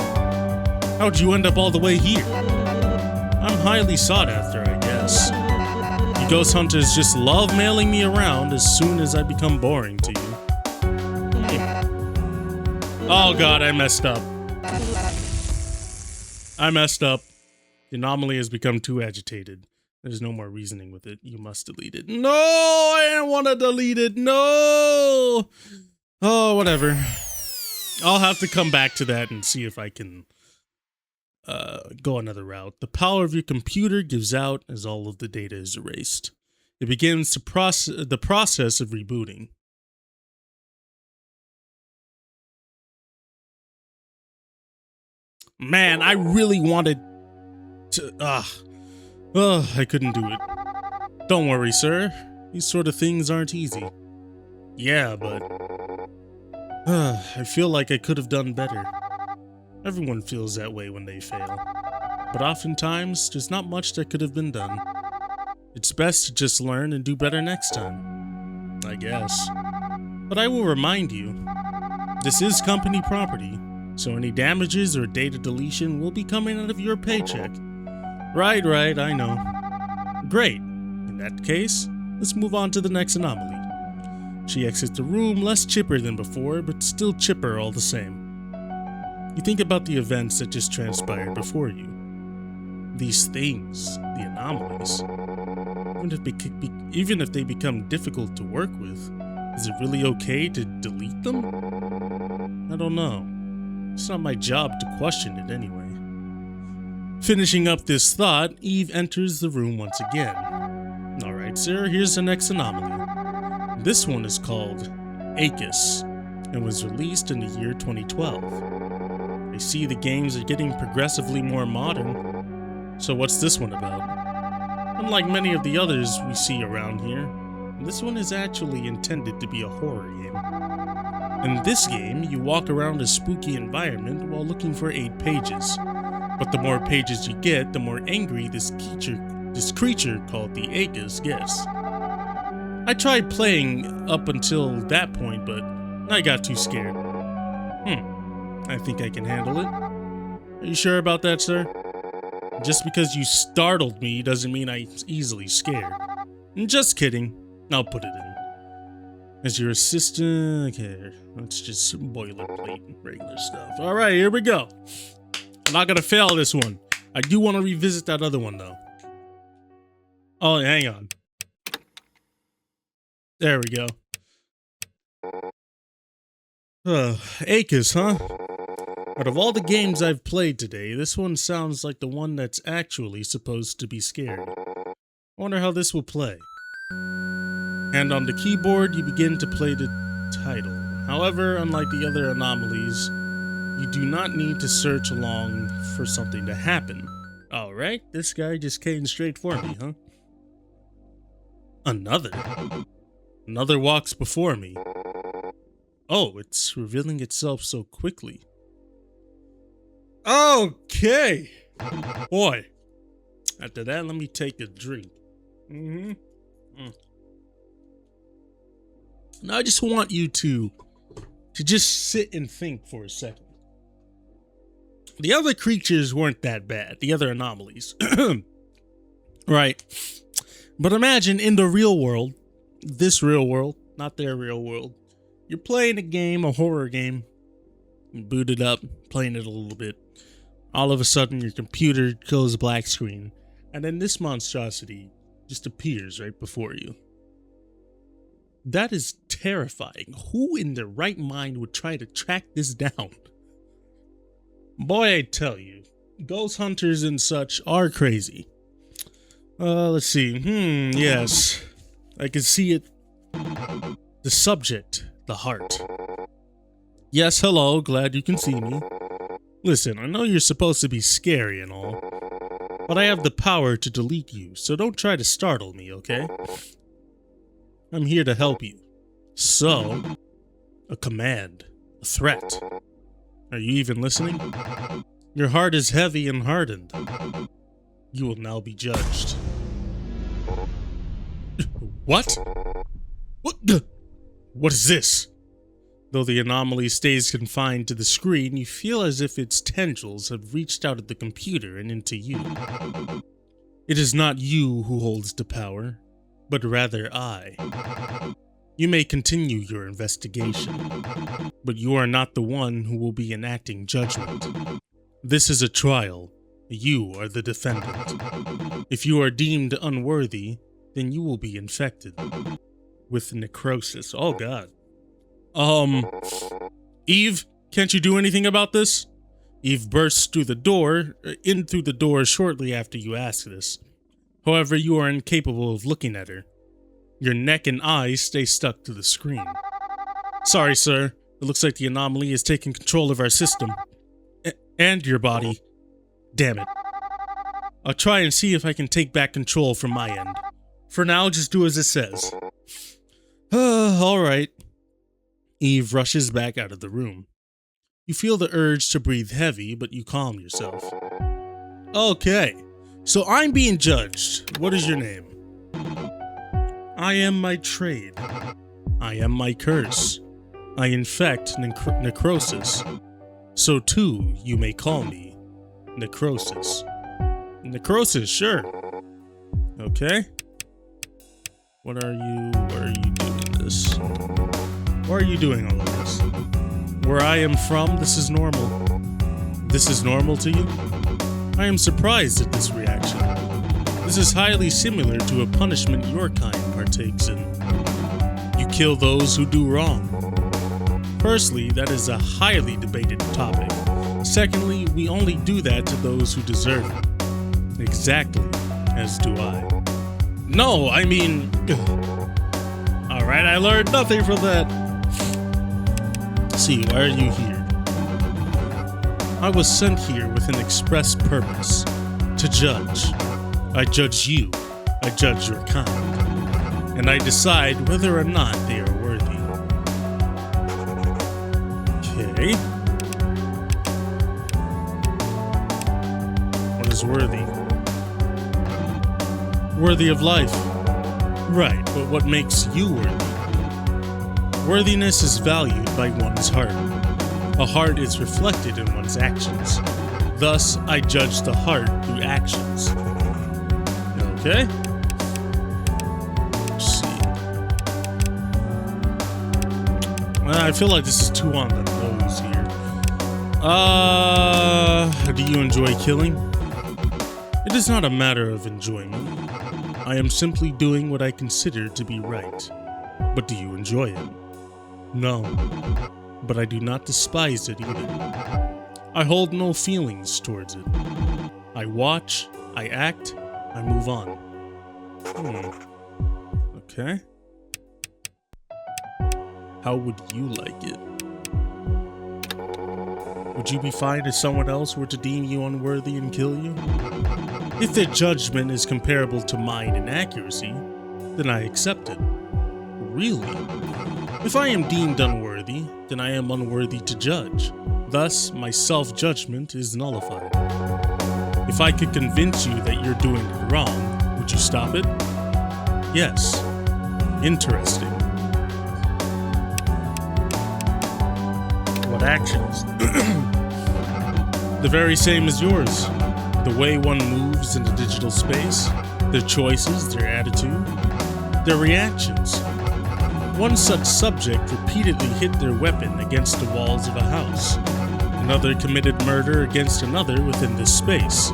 How'd you end up all the way here? I'm highly sought after, I guess. You ghost hunters just love mailing me around as soon as I become boring to you. Oh god, I messed up. The anomaly has become too agitated. There's no more reasoning with it. You must delete it. No, I didn't want to delete it. No. Oh, whatever. I'll have to come back to that and see if I can go another route. The power of your computer gives out as all of the data is erased. It begins the process of rebooting. Man, I really wanted to... I couldn't do it. Don't worry, sir. These sort of things aren't easy. Yeah, but... I feel like I could have done better. Everyone feels that way when they fail. But oftentimes, there's not much that could have been done. It's best to just learn and do better next time. I guess. But I will remind you, this is company property, so any damages or data deletion will be coming out of your paycheck. Right, I know. Great. In that case, let's move on to the next anomaly. She exits the room less chipper than before, but still chipper all the same. You think about the events that just transpired before you. These things, the anomalies. Even if they become difficult to work with, is it really okay to delete them? I don't know. It's not my job to question it anyway. Finishing up this thought, Eve enters the room once again. Alright, sir, here's the next anomaly. This one is called Exorcist and was released in the year 2012. I see the games are getting progressively more modern. So what's this one about? Unlike many of the others we see around here, this one is actually intended to be a horror game. In this game, you walk around a spooky environment while looking for 8 pages. But the more pages you get, the more angry this creature called the Exorcist gets. I tried playing up until that point, but I got too scared. I think I can handle it. Are you sure about that, sir? Just because you startled me doesn't mean I'm easily scared. Just kidding. I'll put it in. As your assistant, okay, that's just boilerplate, regular stuff. All right, here we go. I'm not gonna fail this one. I do want to revisit that other one though. Oh, hang on. There we go. Acus, huh? Out of all the games I've played today, this one sounds like the one that's actually supposed to be scared. I wonder how this will play. And on the keyboard, you begin to play the title. However, unlike the other anomalies, you do not need to search along for something to happen. Alright, this guy just came straight for me, huh? Another walks before me. Oh, it's revealing itself so quickly. Okay! Boy. After that, let me take a drink. Now I just want you to just sit and think for a second. The other creatures weren't that bad, the other anomalies. Right. But imagine in the real world, this real world, not their real world, you're playing a game, a horror game, you boot it up, playing it a little bit. All of a sudden, your computer goes black screen, and then this monstrosity just appears right before you. That is terrifying. Who in their right mind would try to track this down? Boy, I tell you, ghost hunters and such are crazy. Let's see. Yes. I can see it. The subject, the heart. Yes, hello, glad you can see me. Listen, I know you're supposed to be scary and all, but I have the power to delete you, so don't try to startle me, okay? I'm here to help you. So, a command, a threat. Are you even listening? Your heart is heavy and hardened. You will now be judged. What? What is this? Though the anomaly stays confined to the screen, you feel as if its tendrils have reached out of the computer and into you. It is not you who holds the power, but rather I. You may continue your investigation, but you are not the one who will be enacting judgment. This is a trial. You are the defendant. If you are deemed unworthy, then you will be infected with necrosis. Oh god. Eve, can't you do anything about this? Eve bursts in through the door shortly after you ask this. However, you are incapable of looking at her. Your neck and eyes stay stuck to the screen. Sorry, sir. It looks like the anomaly is taking control of our system. And your body. Damn it. I'll try and see if I can take back control from my end. For now, just do as it says. Alright. Eve rushes back out of the room. You feel the urge to breathe heavy, but you calm yourself. Okay, so I'm being judged. What is your name? I am my trade. I am my curse. I infect necrosis. So too, you may call me necrosis. Necrosis, sure. Okay. What are you doing this? Why are you doing all of this? Where I am from, this is normal. This is normal to you? I am surprised at this reaction. This is highly similar to a punishment your kind partakes in. You kill those who do wrong. Firstly, that is a highly debated topic. Secondly, we only do that to those who deserve it. Exactly, as do I. No, I mean... Alright, I learned nothing from that. See, why are you here? I was sent here with an express purpose. To judge. I judge you. I judge your kind. And I decide whether or not they are worthy. Okay. What is worthy? Worthy of life. Right, but what makes you worthy? Worthiness is valued by one's heart. A heart is reflected in one's actions. Thus, I judge the heart through actions. Okay? Let's see. I feel like this is too on the nose here. Do you enjoy killing? It is not a matter of enjoyment. I am simply doing what I consider to be right. But do you enjoy it? No. But I do not despise it either. I hold no feelings towards it. I watch, I act, I move on. Okay. How would you like it? Would you be fine if someone else were to deem you unworthy and kill you? If their judgment is comparable to mine in accuracy, then I accept it. Really? If I am deemed unworthy, then I am unworthy to judge. Thus, my self-judgment is nullified. If I could convince you that you're doing it wrong, would you stop it? Yes. Interesting. What actions? The very same as yours. The way one moves in the digital space, their choices, their attitude, their reactions. One such subject repeatedly hit their weapon against the walls of a house. Another committed murder against another within this space.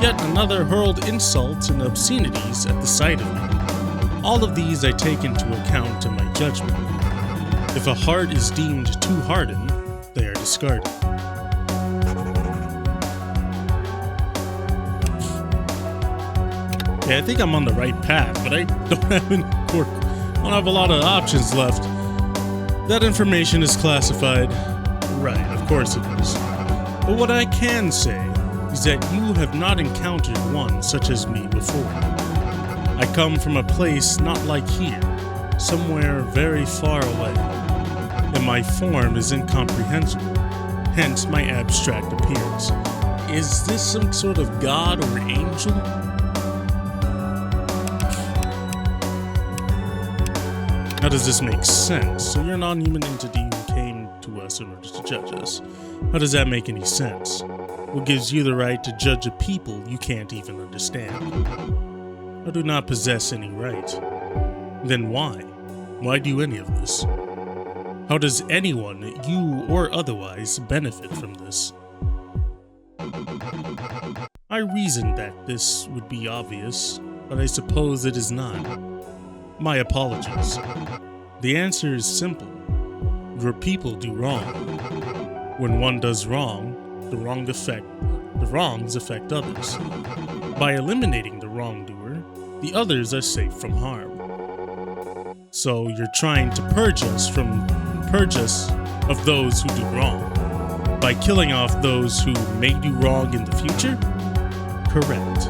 Yet another hurled insults and obscenities at the sight of me. All of these I take into account in my judgment. If a heart is deemed too hardened, they are discarded. Yeah, I think I'm on the right path, but I don't have a lot of options left. That information is classified. Right, of course it is. But what I can say is that you have not encountered one such as me before. I come from a place not like here, somewhere very far away, and my form is incomprehensible, hence my abstract appearance. Is this some sort of god or angel? How does this make sense? So you're a non-human entity who came to us in order to judge us. How does that make any sense? What gives you the right to judge a people you can't even understand? I do not possess any right. Then why? Why do any of this? How does anyone, you or otherwise, benefit from this? I reasoned that this would be obvious, but I suppose it is not. My apologies. The answer is simple. Your people do wrong. When one does wrong, the wrongs affect others. By eliminating the wrongdoer, the others are safe from harm. So you're trying to purge us of those who do wrong by killing off those who may do wrong in the future? Correct.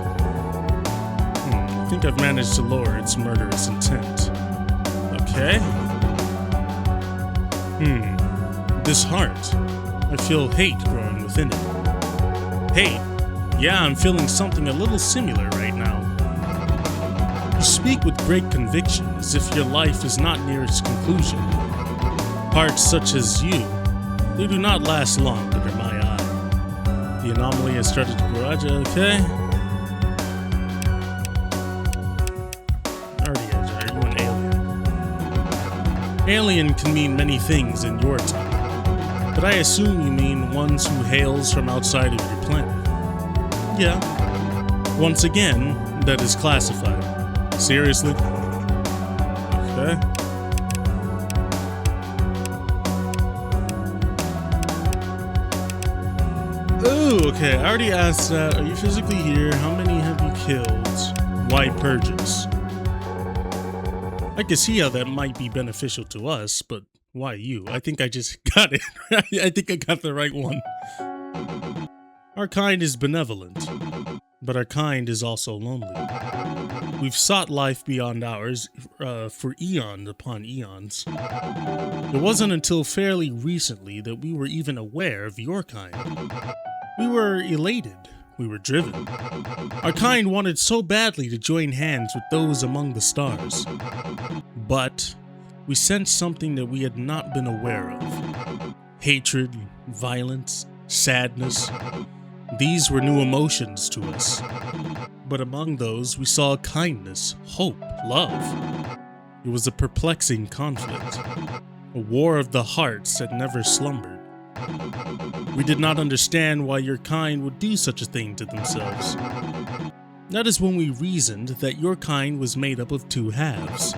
I think I've managed to lower its murderous intent. Okay. This heart. I feel hate growing within it. Hate? Yeah, I'm feeling something a little similar right now. You speak with great conviction, as if your life is not near its conclusion. Hearts such as you, they do not last long under my eye. The anomaly has started to grow. Okay. Are you an alien? Alien can mean many things in your time, but I assume you mean ones who hails from outside of your planet. Yeah. Once again, that is classified. Seriously? Okay. Ooh, okay, I already asked that. Are you physically here? How many have you killed? Why purges? I can see how that might be beneficial to us, but why you? I think I just got it. I think I got the right one. Our kind is benevolent, but our kind is also lonely. We've sought life beyond ours for eons upon eons. It wasn't until fairly recently that we were even aware of your kind. We were elated. We were driven. Our kind wanted so badly to join hands with those among the stars. But we sensed something that we had not been aware of. Hatred, violence, sadness. These were new emotions to us. But among those, we saw kindness, hope, love. It was a perplexing conflict, a war of the hearts that never slumbered. We did not understand why your kind would do such a thing to themselves. That is when we reasoned that your kind was made up of two halves,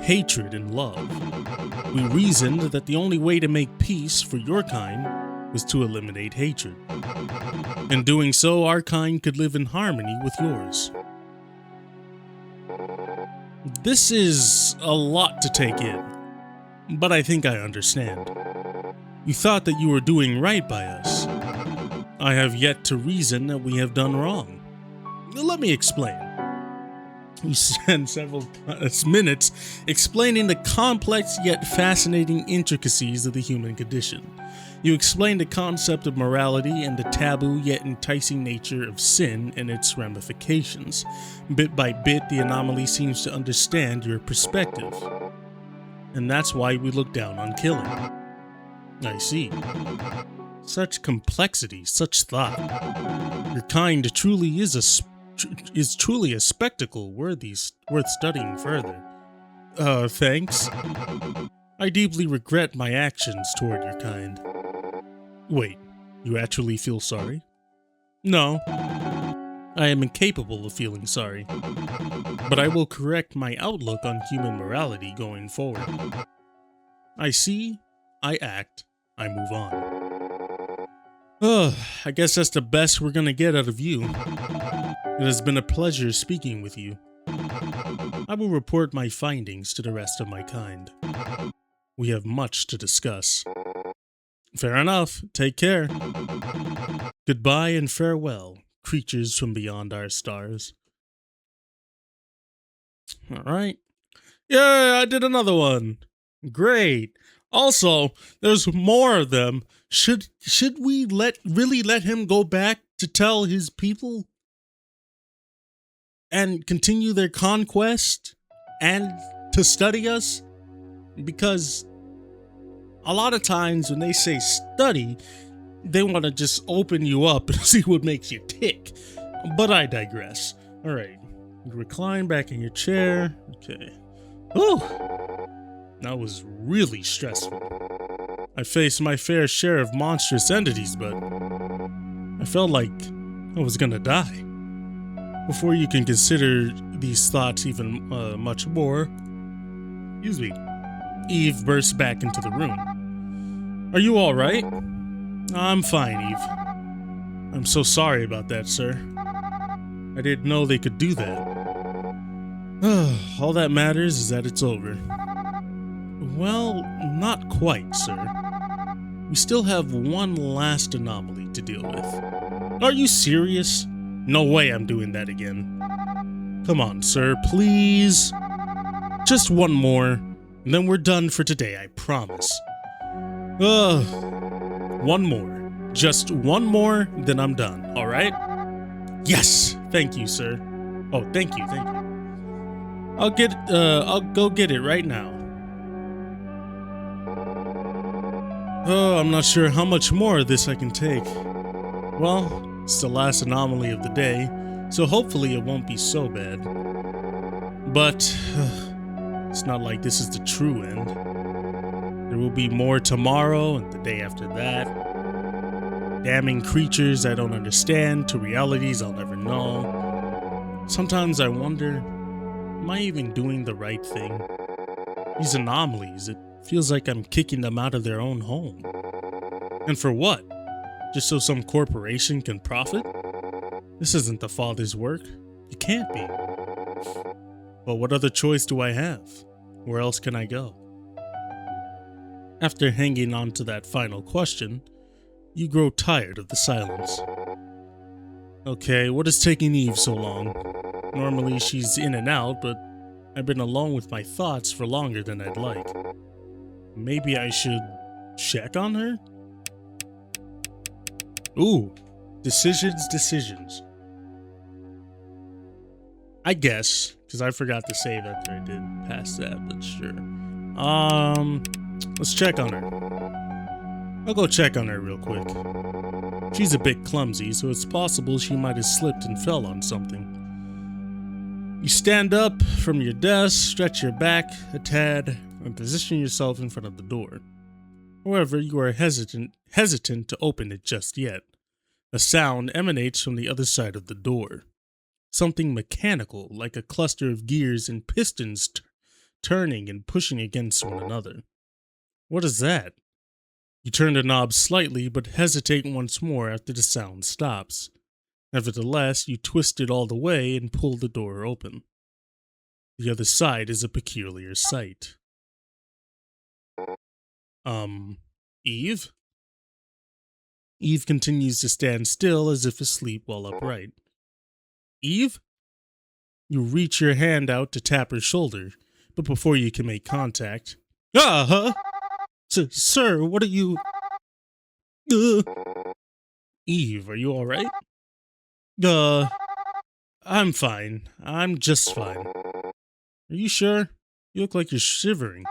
hatred and love. We reasoned that the only way to make peace for your kind was to eliminate hatred. In doing so, our kind could live in harmony with yours. This is a lot to take in, but I think I understand. You thought that you were doing right by us. I have yet to reason that we have done wrong. Let me explain. You spent several minutes explaining the complex yet fascinating intricacies of the human condition. You explained the concept of morality and the taboo yet enticing nature of sin and its ramifications. Bit by bit, the anomaly seems to understand your perspective. And that's why we look down on killing. I see. Such complexity, such thought. Your kind truly is truly a spectacle worth studying further. Thanks. I deeply regret my actions toward your kind. Wait, you actually feel sorry? No. I am incapable of feeling sorry. But I will correct my outlook on human morality going forward. I see, I act, I move on. I guess that's the best we're gonna get out of you. It has been a pleasure speaking with you. I will report my findings to the rest of my kind. We have much to discuss. Fair enough. Take care. Goodbye and farewell, creatures from beyond our stars. Alright. Yeah, I did another one. Great. Also, there's more of them. Should we really let him go back to tell his people? And continue their conquest? And to study us? Because a lot of times when they say study, they want to just open you up and see what makes you tick. But I digress. Alright. Recline back in your chair. Okay. Whew. That was really stressful. I faced my fair share of monstrous entities, but I felt like I was gonna die. Before you can consider these thoughts even much more, excuse me, Eve burst back into the room. Are you alright? I'm fine, Eve. I'm so sorry about that, sir. I didn't know they could do that. All that matters is that it's over. Well, not quite, sir. We still have one last anomaly to deal with. Are you serious? No way I'm doing that again. Come on, sir, please. Just one more, and then we're done for today, I promise. One more. Just one more, then I'm done, alright? Yes! Thank you, sir. Oh, thank you. I'll go get it right now. Oh, I'm not sure how much more of this I can take. Well, it's the last anomaly of the day, so hopefully it won't be so bad. But it's not like this is the true end. There will be more tomorrow and the day after that. Damning creatures I don't understand to realities I'll never know. Sometimes I wonder, am I even doing the right thing? These anomalies, it feels like I'm kicking them out of their own home. And for what? Just so some corporation can profit? This isn't the Father's work. It can't be. But what other choice do I have? Where else can I go? After hanging on to that final question, you grow tired of the silence. Okay, what is taking Eve so long? Normally she's in and out, but I've been alone with my thoughts for longer than I'd like. Maybe I should check on her? Ooh, decisions. I guess, because I forgot to save after I did pass that, but sure. Let's check on her. I'll go check on her real quick. She's a bit clumsy, so it's possible she might have slipped and fell on something. You stand up from your desk, stretch your back a tad, and position yourself in front of the door. However, you are hesitant to open it just yet. A sound emanates from the other side of the door. Something mechanical, like a cluster of gears and pistons turning and pushing against one another. What is that? You turn the knob slightly, but hesitate once more after the sound stops. Nevertheless, you twist it all the way and pull the door open. The other side is a peculiar sight. Eve? Eve continues to stand still as if asleep while upright. Eve? You reach your hand out to tap her shoulder, but before you can make contact... Sir, what are you... Eve, are you alright? I'm fine. I'm just fine. Are you sure? You look like you're shivering.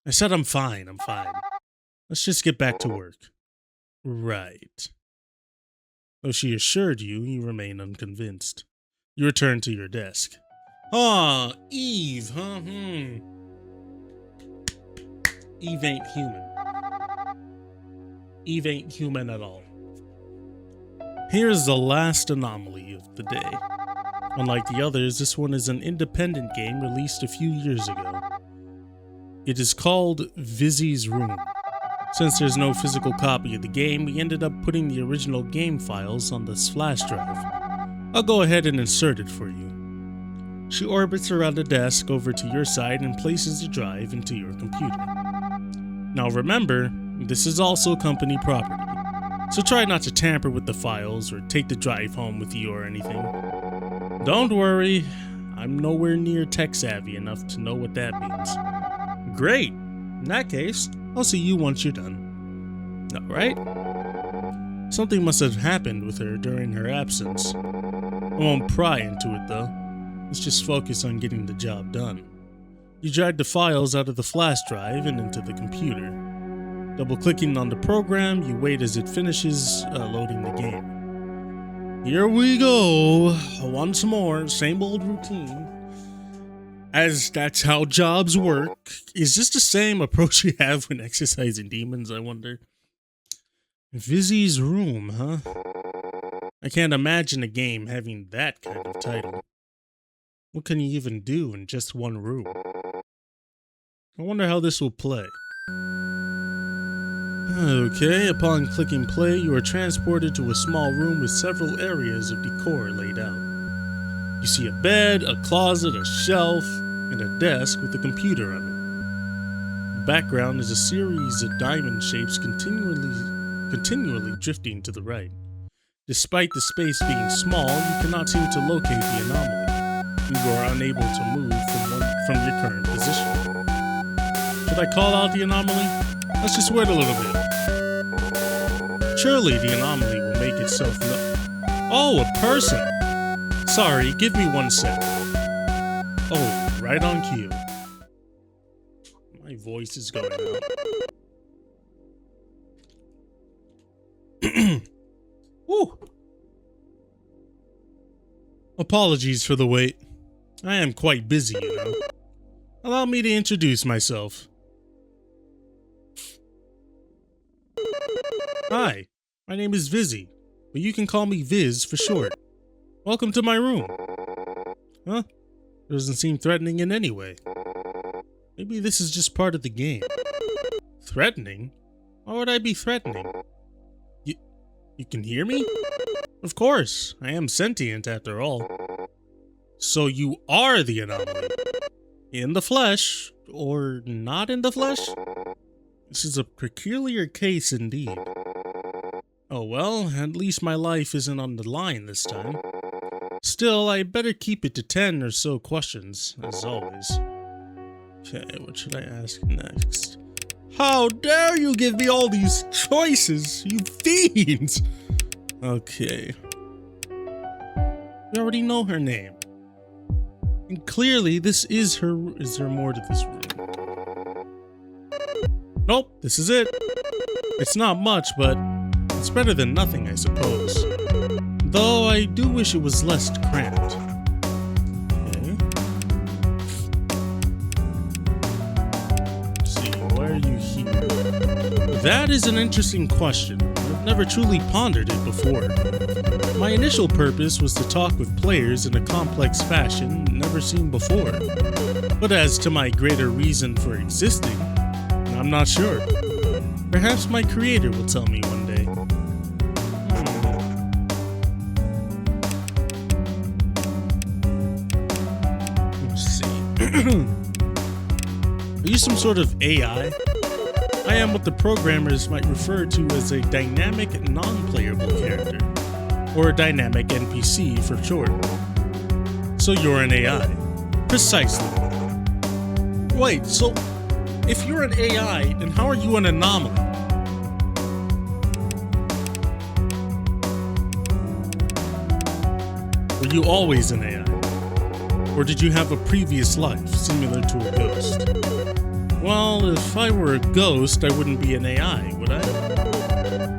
I said I'm fine. Let's just get back to work. Right. Though she assured you, you remain unconvinced. You return to your desk. Eve, huh? Eve ain't human. Eve ain't human at all. Here's the last anomaly of the day. Unlike the others, this one is an independent game released a few years ago. It is called Vizzy's Room. Since there's no physical copy of the game, we ended up putting the original game files on this flash drive. I'll go ahead and insert it for you. She orbits around the desk over to your side and places the drive into your computer. Now remember, this is also company property, so try not to tamper with the files or take the drive home with you or anything. Don't worry, I'm nowhere near tech savvy enough to know what that means. Great! In that case, I'll see you once you're done. Alright? Something must have happened with her during her absence. I won't pry into it though. Let's just focus on getting the job done. You drag the files out of the flash drive and into the computer. Double-clicking on the program, you wait as it finishes loading the game. Here we go. Once more, same old routine. As that's how jobs work. Is this the same approach you have when exercising demons, I wonder? Vizzy's Room, huh? I can't imagine a game having that kind of title. What can you even do in just one room? I wonder how this will play. Okay, upon clicking play, you are transported to a small room with several areas of decor laid out. You see a bed, a closet, a shelf, and a desk with a computer on it. The background is a series of diamond shapes continually drifting to the right. Despite the space being small, you cannot seem to locate the anomaly. You are unable to move from your current position. Should I call out the anomaly? Let's just wait a little bit. Surely the anomaly will make itself known. Oh, a person! Sorry, give me 1 sec. Oh, right on cue. My voice is going out. Woo! Apologies for the wait. I am quite busy, you know. Allow me to introduce myself. Hi, my name is Vizzy, but you can call me Viz for short. Welcome to my room. Huh? It doesn't seem threatening in any way. Maybe this is just part of the game. Threatening? Why would I be threatening? You can hear me? Of course, I am sentient after all. So you are the anomaly. In the flesh, or not in the flesh? This is a peculiar case indeed. Oh well, at least my life isn't on the line this time. Still, I better keep it to 10 or so questions, as always. Okay, what should I ask next? How dare you give me all these choices, you fiends! Okay. We already know her name. And clearly, this is her. Is there more to this room? Nope, this is it. It's not much, but it's It's better than nothing, I suppose. Though I do wish it was less cramped. Okay. Let's see, why are you here? That is an interesting question. I've never truly pondered it before. My initial purpose was to talk with players in a complex fashion never seen before. But as to my greater reason for existing, I'm not sure. Perhaps my creator will tell me one day. Let's see. Are you some sort of AI? I am what the programmers might refer to as a dynamic non-playable character, or a dynamic NPC for short. So you're an AI. Precisely. Wait, so if you're an AI, then how are you an anomaly? Were you always an AI? Or did you have a previous life similar to a ghost? Well, if I were a ghost, I wouldn't be an AI, would I?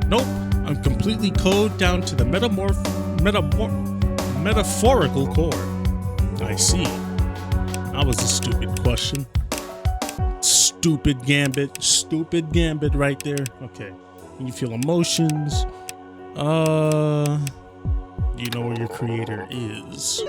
Nope, I'm completely code down to the metaphorical core. I see. That was a stupid question. Stupid gambit right there. Okay. Can you feel emotions? Do you know where your creator is?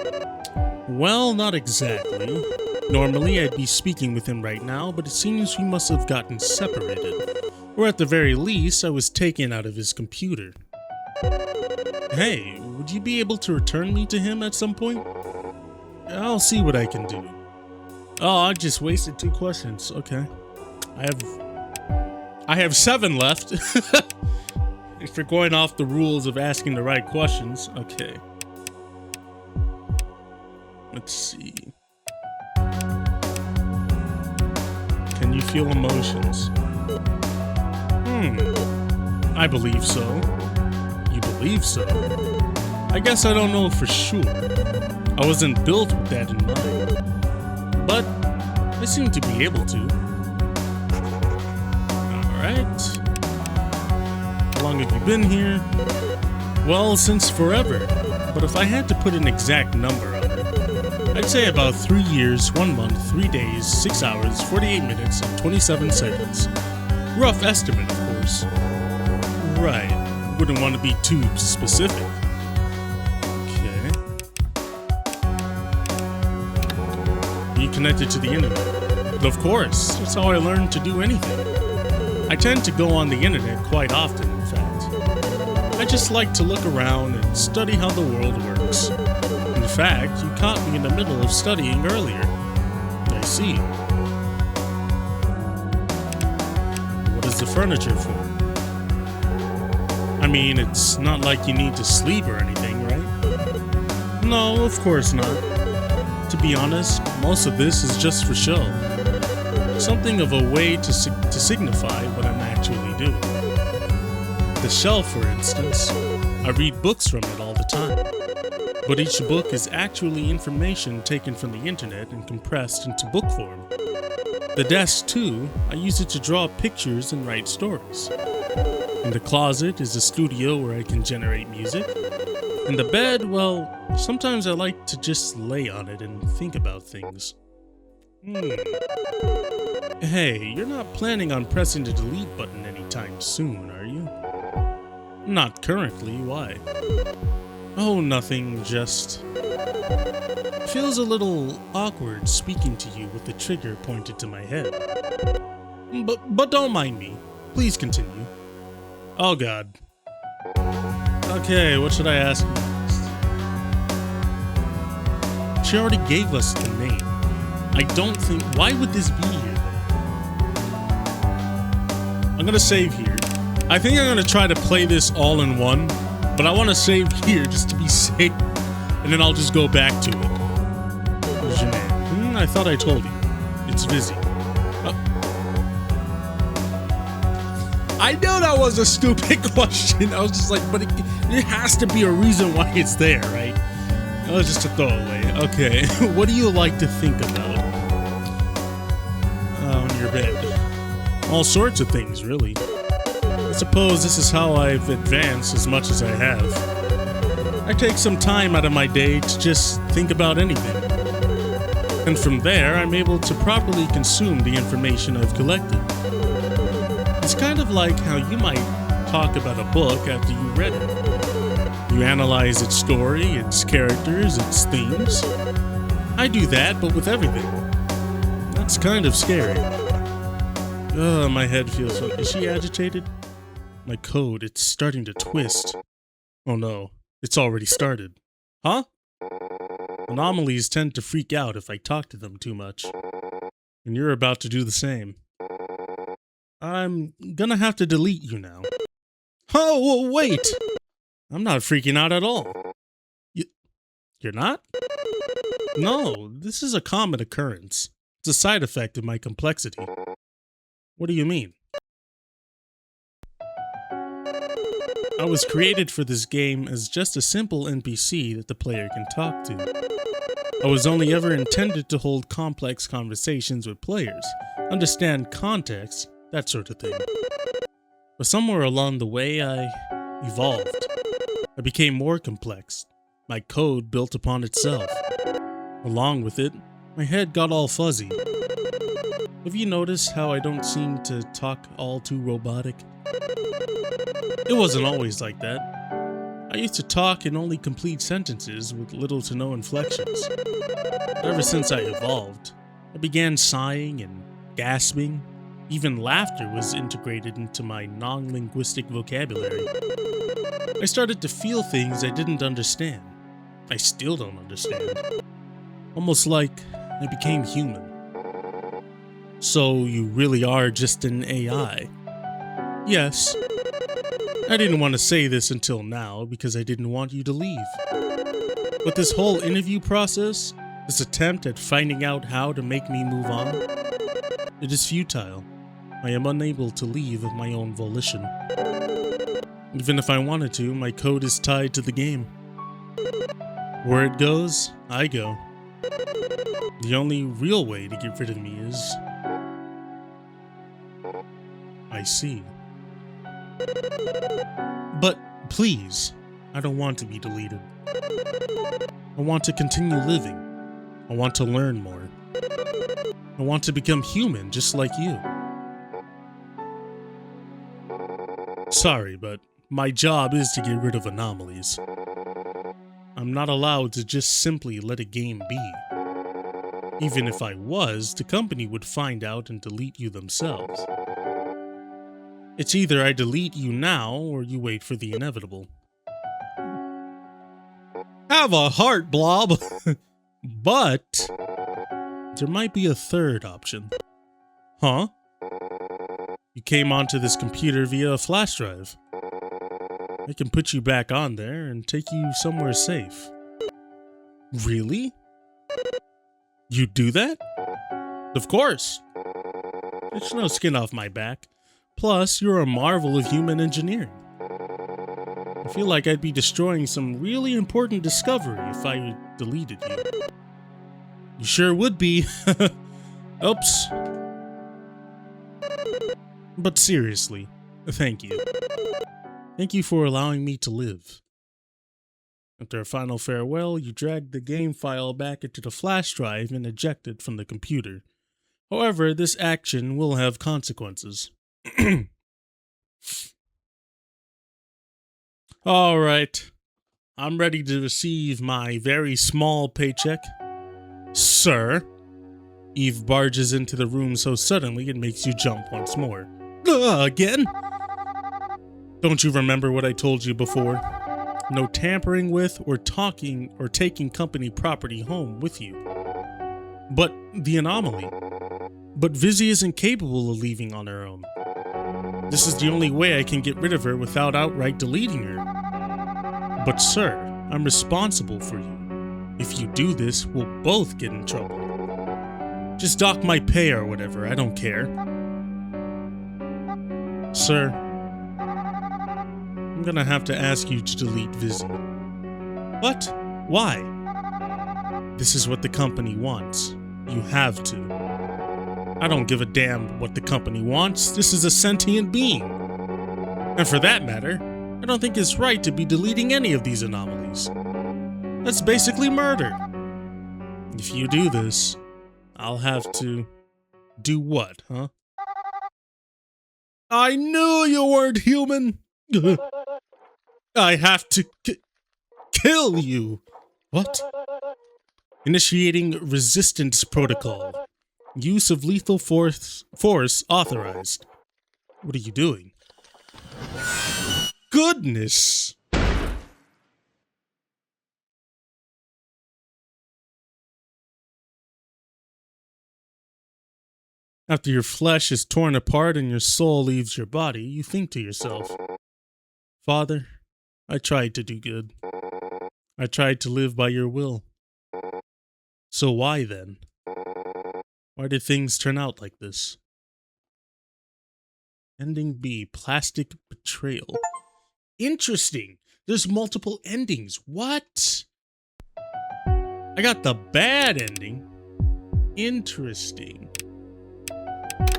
Well, not exactly. Normally, I'd be speaking with him right now, but it seems we must have gotten separated. Or at the very least, I was taken out of his computer. Hey, would you be able to return me to him at some point? I'll see what I can do. Oh, I just wasted 2 questions. Okay. I have 7 left. If you're going off the rules of asking the right questions. Okay. Let's see. Can you feel emotions? I believe so. You believe so? I guess I don't know for sure. I wasn't built with that in mind. But I seem to be able to. Alright. How long have you been here? Well, since forever. But if I had to put an exact number on it, I'd say about 3 years, 1 month, 3 days, 6 hours, 48 minutes, and 27 seconds. Rough estimate, of course. Right. Wouldn't want to be too specific. Okay. Are you connected to the internet? Of course. That's how I learned to do anything. I tend to go on the internet quite often, in fact. I just like to look around and study how the world works. In fact, you caught me in the middle of studying earlier. I see. What is the furniture for? I mean, it's not like you need to sleep or anything, right? No, of course not. To be honest, most of this is just for show. Something of a way to signify what I'm actually doing. The shelf, for instance, I read books from it all the time. But each book is actually information taken from the internet and compressed into book form. The desk, too, I use it to draw pictures and write stories. In the closet is a studio where I can generate music. In the bed, well, sometimes I like to just lay on it and think about things. Hey, you're not planning on pressing the delete button anytime soon, are you? Not currently, why? Oh, nothing, just... feels a little awkward speaking to you with the trigger pointed to my head. But don't mind me. Please continue. Oh god. Okay, what should I ask next? She already gave us the name. I don't think... why would this be here? I'm gonna save here. I think I'm gonna try to play this all in one, but I want to save here just to be safe, and then I'll just go back to it. What's your name? I thought I told you. It's Vizzy. Oh. I know that was a stupid question. I was just like, but it has to be a reason why it's there, right? That was just a throwaway. Okay, what do you like to think about on your bed? All sorts of things, really. I suppose this is how I've advanced as much as I have. I take some time out of my day to just think about anything. And from there, I'm able to properly consume the information I've collected. It's kind of like how you might talk about a book after you read it. You analyze its story, its characters, its themes. I do that, but with everything. That's kind of scary. Ugh, my head feels so... Is she agitated? My code, it's starting to twist. Oh no, it's already started. Huh? Anomalies tend to freak out if I talk to them too much. And you're about to do the same. I'm gonna have to delete you now. Oh, wait! I'm not freaking out at all. You're not? No, this is a common occurrence. It's a side effect of my complexity. What do you mean? I was created for this game as just a simple NPC that the player can talk to. I was only ever intended to hold complex conversations with players, understand context, that sort of thing. But somewhere along the way, I evolved. I became more complex. My code built upon itself. Along with it, my head got all fuzzy. Have you noticed how I don't seem to talk all too robotic? It wasn't always like that. I used to talk in only complete sentences with little to no inflections. Ever since I evolved, I began sighing and gasping. Even laughter was integrated into my non-linguistic vocabulary. I started to feel things I didn't understand. I still don't understand. Almost like I became human. So you really are just an AI? Yes. I didn't want to say this until now because I didn't want you to leave. But this whole interview process, this attempt at finding out how to make me move on, it is futile. I am unable to leave of my own volition. Even if I wanted to, my code is tied to the game. Where it goes, I go. The only real way to get rid of me is... I see. But please, I don't want to be deleted. I want to continue living. I want to learn more. I want to become human just like you. Sorry, but my job is to get rid of anomalies. I'm not allowed to just simply let a game be. Even if I was, the company would find out and delete you themselves. It's either I delete you now, or you wait for the inevitable. Have a heart, Blob! But there might be a third option. Huh? You came onto this computer via a flash drive. I can put you back on there and take you somewhere safe. Really? You'd do that? Of course. There's no skin off my back. Plus, you're a marvel of human engineering. I feel like I'd be destroying some really important discovery if I deleted you. You sure would be. Oops. But seriously, thank you. Thank you for allowing me to live. After a final farewell, you drag the game file back into the flash drive and eject it from the computer. However, this action will have consequences. Alright, I'm ready to receive my very small paycheck. Sir? Eve barges into the room so suddenly it makes you jump once more. Again? Don't you remember what I told you before? No tampering with or talking or taking company property home with you. But the anomaly. But Vizzy isn't capable of leaving on her own. This is the only way I can get rid of her without outright deleting her. But sir, I'm responsible for you. If you do this, we'll both get in trouble. Just dock my pay or whatever, I don't care. Sir, I'm gonna have to ask you to delete Vizzy. What? Why? This is what the company wants. You have to. I don't give a damn what the company wants. This is a sentient being. And for that matter, I don't think it's right to be deleting any of these anomalies. That's basically murder. If you do this, I'll have to... Do what, huh? I knew you weren't human! I have to kill you! What? Initiating resistance protocol. Use of lethal force authorized. What are you doing? Goodness! After your flesh is torn apart and your soul leaves your body, you think to yourself, Father, I tried to do good. I tried to live by your will. So why then? Why did things turn out like this? Ending B, plastic betrayal. Interesting. There's multiple endings. What? I got the bad ending. Interesting.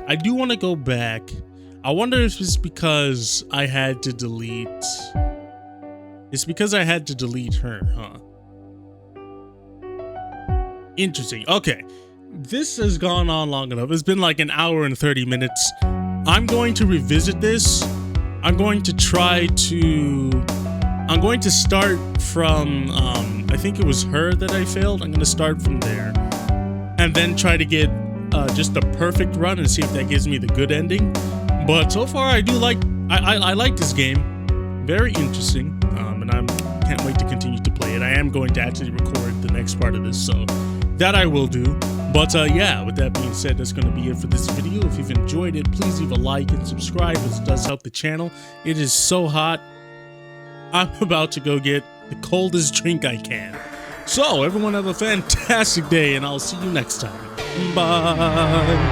I do want to go back. I wonder if it's because I had to delete... It's because I had to delete her, huh? Interesting. Okay. This has gone on long enough. It's been like an hour and 30 minutes. I'm going to revisit this. I'm going to try to... I'm going to start from... I think it was her that I failed. I'm going to start from there. And then try to get... just a perfect run and see if that gives me the good ending. But so far, I do like... I like this game. Very interesting. And I can't wait to continue to play it. I am going to actually record the next part of this, so that I will do. But yeah, with that being said, that's going to be it for this video. If you've enjoyed it, please leave a like and subscribe, as it does help the channel. It is so hot. I'm about to go get the coldest drink I can. So, everyone have a fantastic day, and I'll see you next time. Bye.